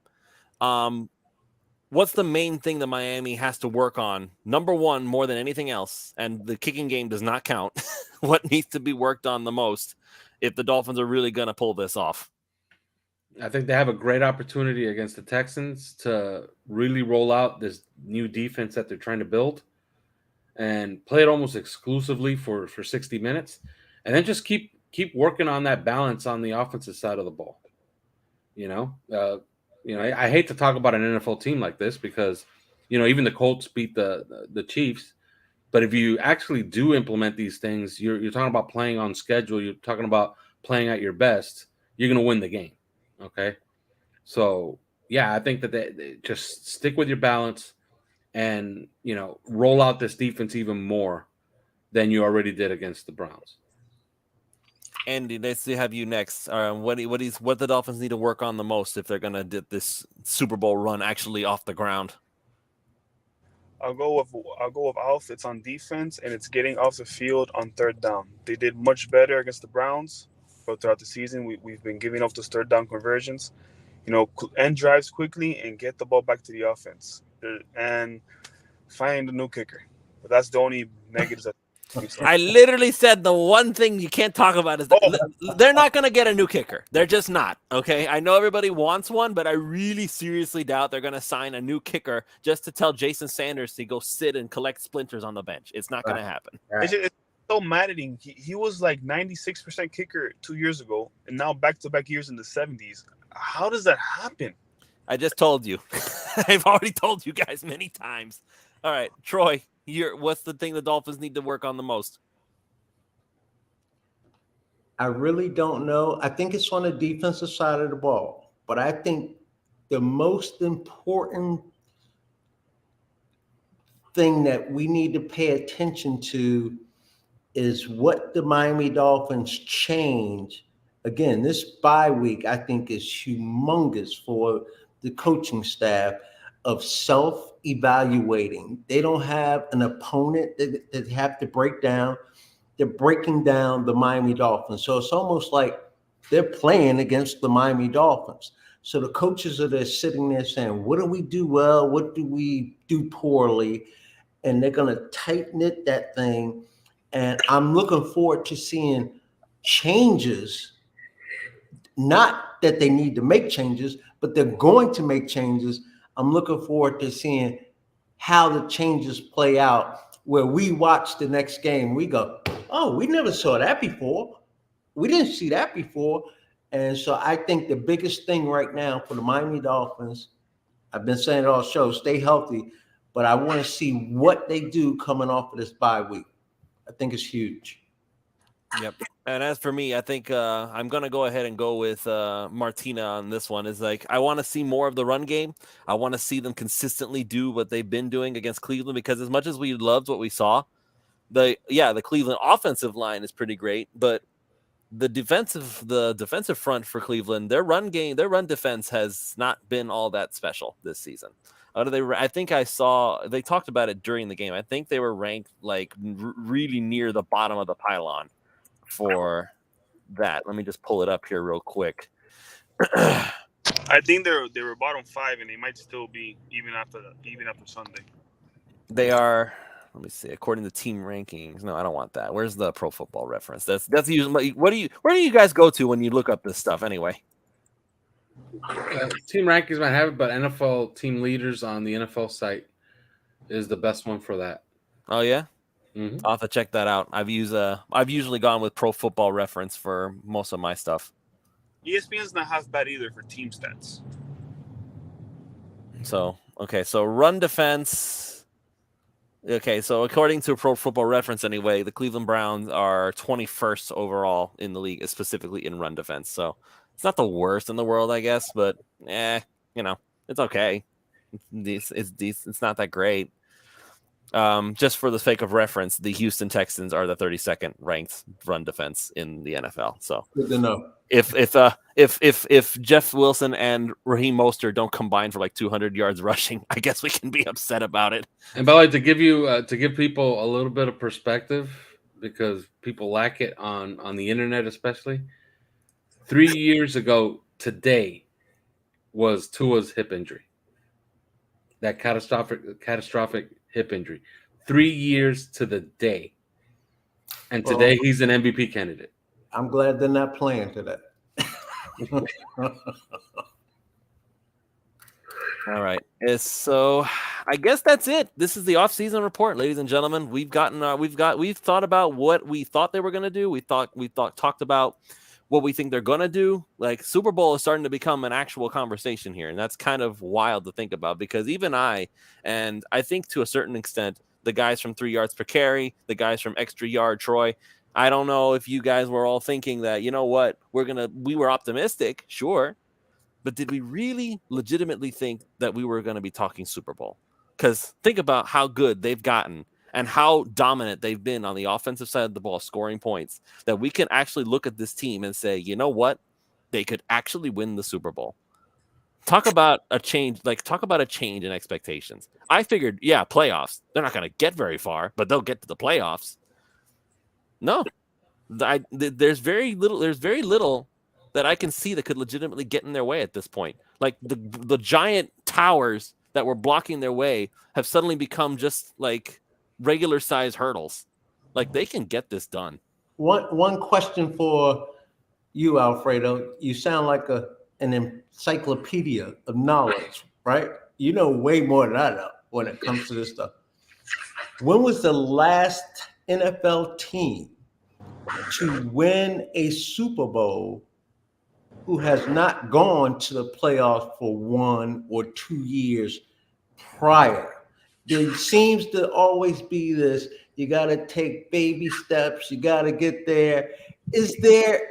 What's the main thing that Miami has to work on? Number one, more than anything else, and the kicking game does not count. What needs to be worked on the most if the Dolphins are really going to pull this off? I think they have a great opportunity against the Texans to really roll out this new defense that they're trying to build and play it almost exclusively for 60 minutes. And then just keep working on that balance on the offensive side of the ball. I hate to talk about an NFL team like this because, even the Colts beat the Chiefs. But if you actually do implement these things, you're talking about playing on schedule. You're talking about playing at your best. You're going to win the game. Okay. So, yeah, I think that they just stick with your balance and, roll out this defense even more than you already did against the Browns. Andy, let's have you next. What the Dolphins need to work on the most if they're going to get this Super Bowl run actually off the ground? I'll go with Alf. It's on defense and it's getting off the field on third down. They did much better against the Browns, but throughout the season we've been giving off those third down conversions. End drives quickly and get the ball back to the offense and find a new kicker. But that's the only negatives. I literally said the one thing you can't talk about is they're not going to get a new kicker. They're just not. Okay. I know everybody wants one, but I really seriously doubt they're going to sign a new kicker just to tell Jason Sanders to go sit and collect splinters on the bench. It's not going to happen. It's so maddening. He was like 96% kicker 2 years ago, and now back-to-back years in the 70s. How does that happen? I just told you. I've already told you guys many times. All right, Troy, what's the thing the Dolphins need to work on the most? I really don't know. I think it's on the defensive side of the ball. But I think the most important thing that we need to pay attention to is what the Miami Dolphins change. Again, this bye week, I think, is humongous for the coaching staff of self-evaluating. They don't have an opponent that they have to break down. They're breaking down the Miami Dolphins. So it's almost like they're playing against the Miami Dolphins. So the coaches are there sitting there saying, what do we do well? What do we do poorly? And they're going to tighten it, that thing. And I'm looking forward to seeing changes. Not that they need to make changes, but they're going to make changes. I'm looking forward to seeing how the changes play out, where we watch the next game. We go, oh, we never saw that before. We didn't see that before. And so I think the biggest thing right now for the Miami Dolphins, I've been saying it all show, stay healthy, but I want to see what they do coming off of this bye week. I think it's huge. Yep. And as for me, I think I'm going to go ahead and go with Martina on this one. Is like, I want to see more of the run game. I want to see them consistently do what they've been doing against Cleveland, because as much as we loved what we saw, the Cleveland offensive line is pretty great, but the defensive front for Cleveland, their run defense has not been all that special this season. I think I saw they talked about it during the game. I think they were ranked like really near the bottom of the pylon for that. Let me just pull it up here real quick. I think they were bottom 5, and they might still be even after Sunday. They are. Let me see. According to team rankings, no, I don't want that. Where's the Pro Football Reference? That's usually. Where do you guys go to when you look up this stuff anyway? Team rankings might have it, but NFL team leaders on the NFL site is the best one for that. Oh yeah. Mm-hmm. I'll have to check that out. I've usually gone with Pro Football Reference for most of my stuff. ESPN's not half bad either for team stats. So run defense. Okay, so according to Pro Football Reference, anyway, the Cleveland Browns are 21st overall in the league, specifically in run defense. So it's not the worst in the world, I guess, but it's okay. It's not that great. Just for the sake of reference, the Houston Texans are the 32nd ranked run defense in the NFL. So good to know. If Jeff Wilson and Raheem Mostert don't combine for like 200 yards rushing, I guess we can be upset about it. And by the way, to give people a little bit of perspective, because people lack it on the internet, especially 3 years ago today was Tua's hip injury. That catastrophic hip injury. 3 years to the day. And today he's an MVP candidate. I'm glad they're not playing today. All right. So I guess that's it. This is the off-season report, ladies and gentlemen. We've thought about what we thought they were going to do. We talked about what we think they're going to do. Like, Super Bowl is starting to become an actual conversation here. And that's kind of wild to think about, because even I think to a certain extent, the guys from 3 yards per carry, the guys from extra yard, Troy, I don't know if you guys were all thinking that, you know what, we were optimistic, sure. But did we really legitimately think that we were going to be talking Super Bowl? Because think about how good they've gotten and how dominant they've been on the offensive side of the ball, scoring points, that we can actually look at this team and say, you know what? They could actually win the Super Bowl. Talk about a change in expectations. I figured, playoffs. They're not going to get very far, but they'll get to the playoffs. No. There's very little that I can see that could legitimately get in their way at this point. Like the giant towers that were blocking their way have suddenly become just like regular size hurdles. Like they can get this done. One question for you, Alfredo. You sound like an encyclopedia of knowledge, right? You know way more than I know when it comes to this stuff. When was the last NFL team to win a Super Bowl who has not gone to the playoffs for 1 or 2 years prior? There seems to always be this, you got to take baby steps, you got to get there. Is there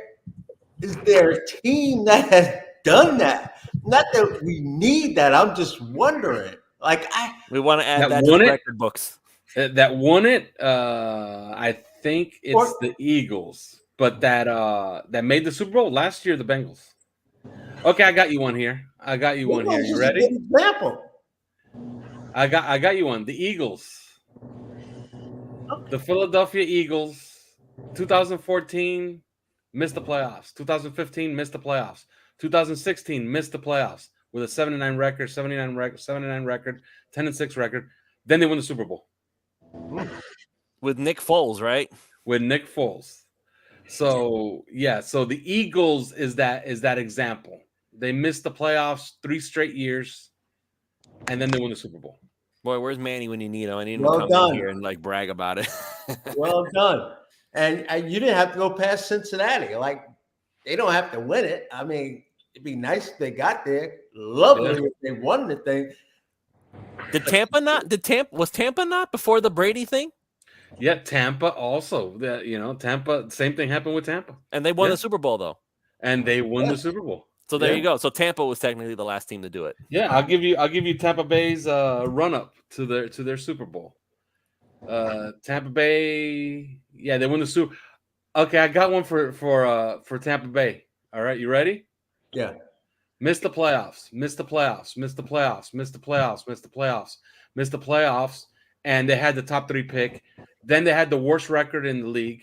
a team that has done that? Not that we need that. I'm just wondering. We want to add That that to won the it? record books. That won it. I think it's the Eagles, but that made the Super Bowl last year. The Bengals. Okay, I got you one here. You ready? Good example. I got you one. The Eagles. The Philadelphia Eagles, 2014 missed the playoffs. 2015 missed the playoffs. 2016 missed the playoffs with a 79 record, 10-6 record. Then they won the Super Bowl With Nick Foles, right? with Nick Foles. So yeah, so the Eagles is that example. They missed the playoffs 3 straight years, and then they won the Super Bowl. Boy, where's Manny when you need him? I need him Well to come done. in here and like brag about it. Well done. And you didn't have to go past Cincinnati. Like, they don't have to win it. I mean, it'd be nice if they got there. Lovely if they won the thing. Was Tampa not before the Brady thing? Yeah, Tampa also. Tampa, same thing happened with Tampa. And they won the Super Bowl though. And they won the Super Bowl. So there you go. So Tampa was technically the last team to do it. Yeah, I'll give you Tampa Bay's run up to their Super Bowl. Tampa Bay, yeah, they won the Super. Okay, I got one for Tampa Bay. All right, you ready? Yeah. Missed the playoffs, and they had the top 3 pick. Then they had the worst record in the league.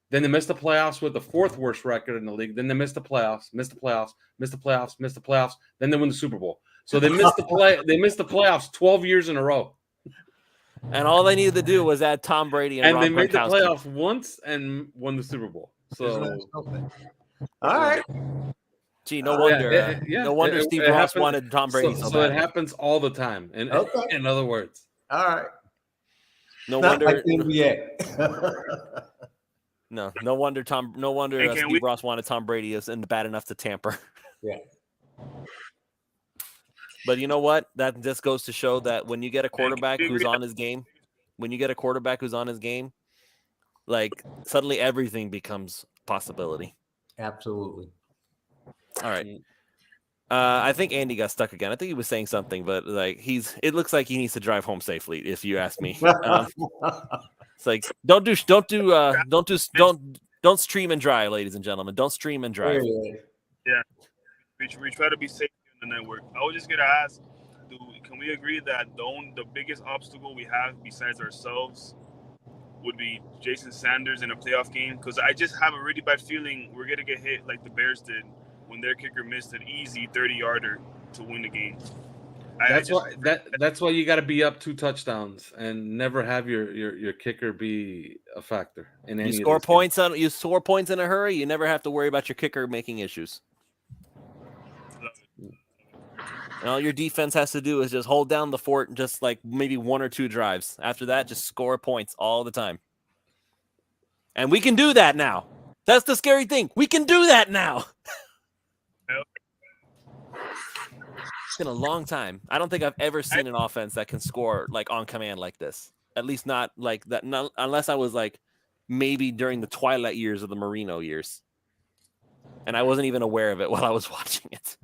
Then they missed the playoffs with the 4th worst record in the league. Then they missed the playoffs. Then they won the Super Bowl. So they missed the playoffs 12 years in a row. And all they needed to do was add Tom Brady and Rob they made the Gronkowski. playoffs once and won the Super Bowl. So all right. Gee, no wonder. No wonder Steve Ross wanted Tom Brady so bad. bad. It happens all the time. In other words. All right. No Not wonder. like the NBA. No wonder Steve Ross wanted Tom Brady and bad enough to tamper. Yeah. But you know what? That just goes to show that when you get a quarterback who's on his game, like suddenly everything becomes possibility. Absolutely. All right. I think Andy got stuck again. I think he was saying something, but like it looks like he needs to drive home safely, if you ask me. It's like don't stream and drive, ladies and gentlemen. Don't stream and drive. Yeah. We try to be safe in the network. I was just gonna ask, can we agree that the biggest obstacle we have besides ourselves would be Jason Sanders in a playoff game? Because I just have a really bad feeling we're gonna get hit like the Bears did when their kicker missed an easy 30-yarder to win the game. That's why you got to be up 2 touchdowns and never have your kicker be a factor in any. You score points in a hurry. You never have to worry about your kicker making issues. And all your defense has to do is just hold down the fort, just like maybe 1 or 2 drives. After that, just score points all the time. And we can do that now. That's the scary thing. We can do that now. It's been a long time. I don't think I've ever seen an offense that can score like on command like this. At least not like that. Not, unless I was like maybe during the twilight years of the Marino years. And I wasn't even aware of it while I was watching it.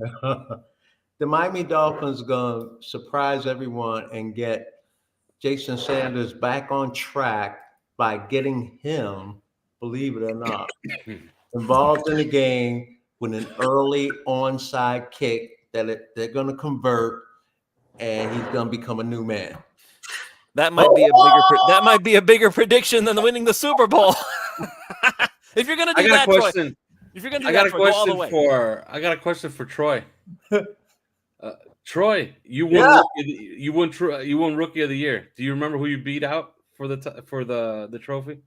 The Miami Dolphins going to surprise everyone and get Jason Sanders back on track by getting him, believe it or not, involved in the game with an early onside kick that they're going to convert, and he's going to become a new man. That might be a bigger prediction than winning the Super Bowl. If you're going to do that, Troy, if you're going to do that, go all the way. I got a question for Troy. Troy, you won Rookie of the Year. Do you remember who you beat out for the trophy?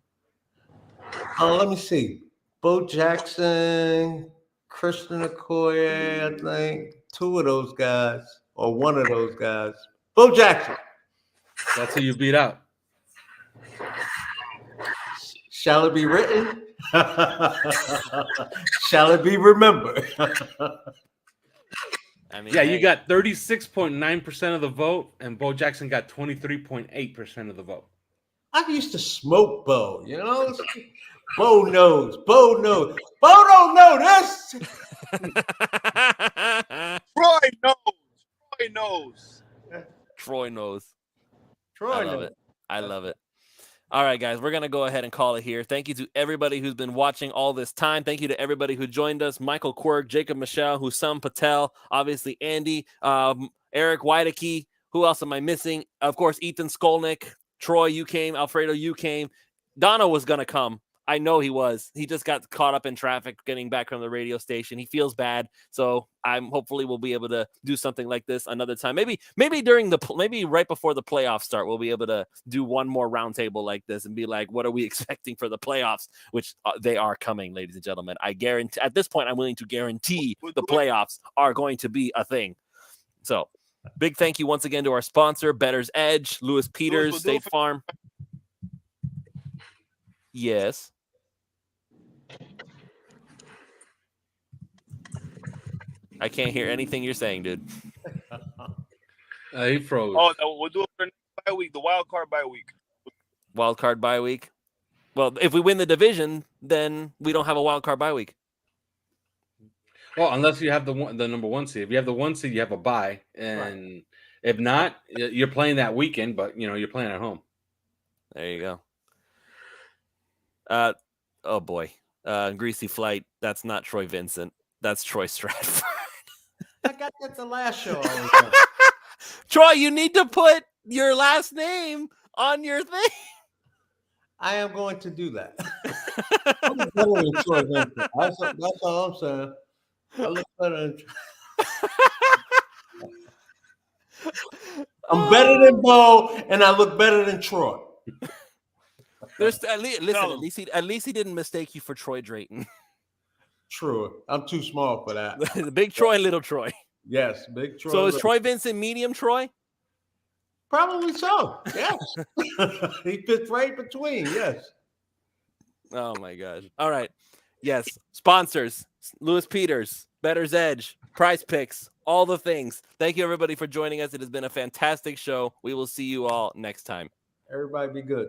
Let me see. Bo Jackson, Christian Okoye, I think. Two of those guys, or one of those guys. Bo Jackson. That's who you beat out. Shall it be written? Shall it be remembered? I mean, Yeah, you got 36.9% of the vote, and Bo Jackson got 23.8% of the vote. I used to smoke Bo, you know? Bo knows. Bo knows. Bo don't know this. Troy knows. Troy knows. Troy knows. Troy I love knows. it. I love it. All right, guys, we're going to go ahead and call it here. Thank you to everybody who's been watching all this time. Thank you to everybody who joined us. Michael Quirk, Jacob Michelle, Hussam Patel, obviously Andy, Eric Weideke. Who else am I missing? Of course, Ethan Skolnick. Troy, you came. Alfredo, you came. Dono was going to come. I know he was. He just got caught up in traffic getting back from the radio station. He feels bad. So hopefully we'll be able to do something like this another time. Maybe right before the playoffs start, we'll be able to do one more roundtable like this and be like, what are we expecting for the playoffs? Which they are coming, ladies and gentlemen. I guarantee at this point, I'm willing to guarantee the playoffs are going to be a thing. So big thank you once again to our sponsor, Better's Edge, Lewis Peters, State Farm. Yes. I can't hear anything you're saying, dude. He froze. Oh, no, we'll do it for bye week, the wild card bye week. Wild card bye week. Well, if we win the division, then we don't have a wild card bye week. Well, unless you have the number one seed. If you have the one seed, you have a bye, and if not, you're playing that weekend. But you're playing at home. There you go. Oh boy, Greasy Flight. That's not Troy Vincent. That's Troy Stratford. I got that the last show. Troy, you need to put your last name on your thing. I am going to do that. I'm better than Troy Vincent. That's all I'm saying. I look better than I'm better than Bo, and I look better than Troy. There's at least he didn't mistake you for Troy Drayton. True. I'm too small for that. The big Troy and little Troy. Yes, big Troy. So is Troy Vincent medium Troy? Probably so. Yes. He fits right between. Yes. Oh my gosh. All right. Yes. Sponsors: Lewis Peters, Better's Edge, Prize Picks, all the things. Thank you everybody for joining us. It has been a fantastic show. We will see you all next time. Everybody be good.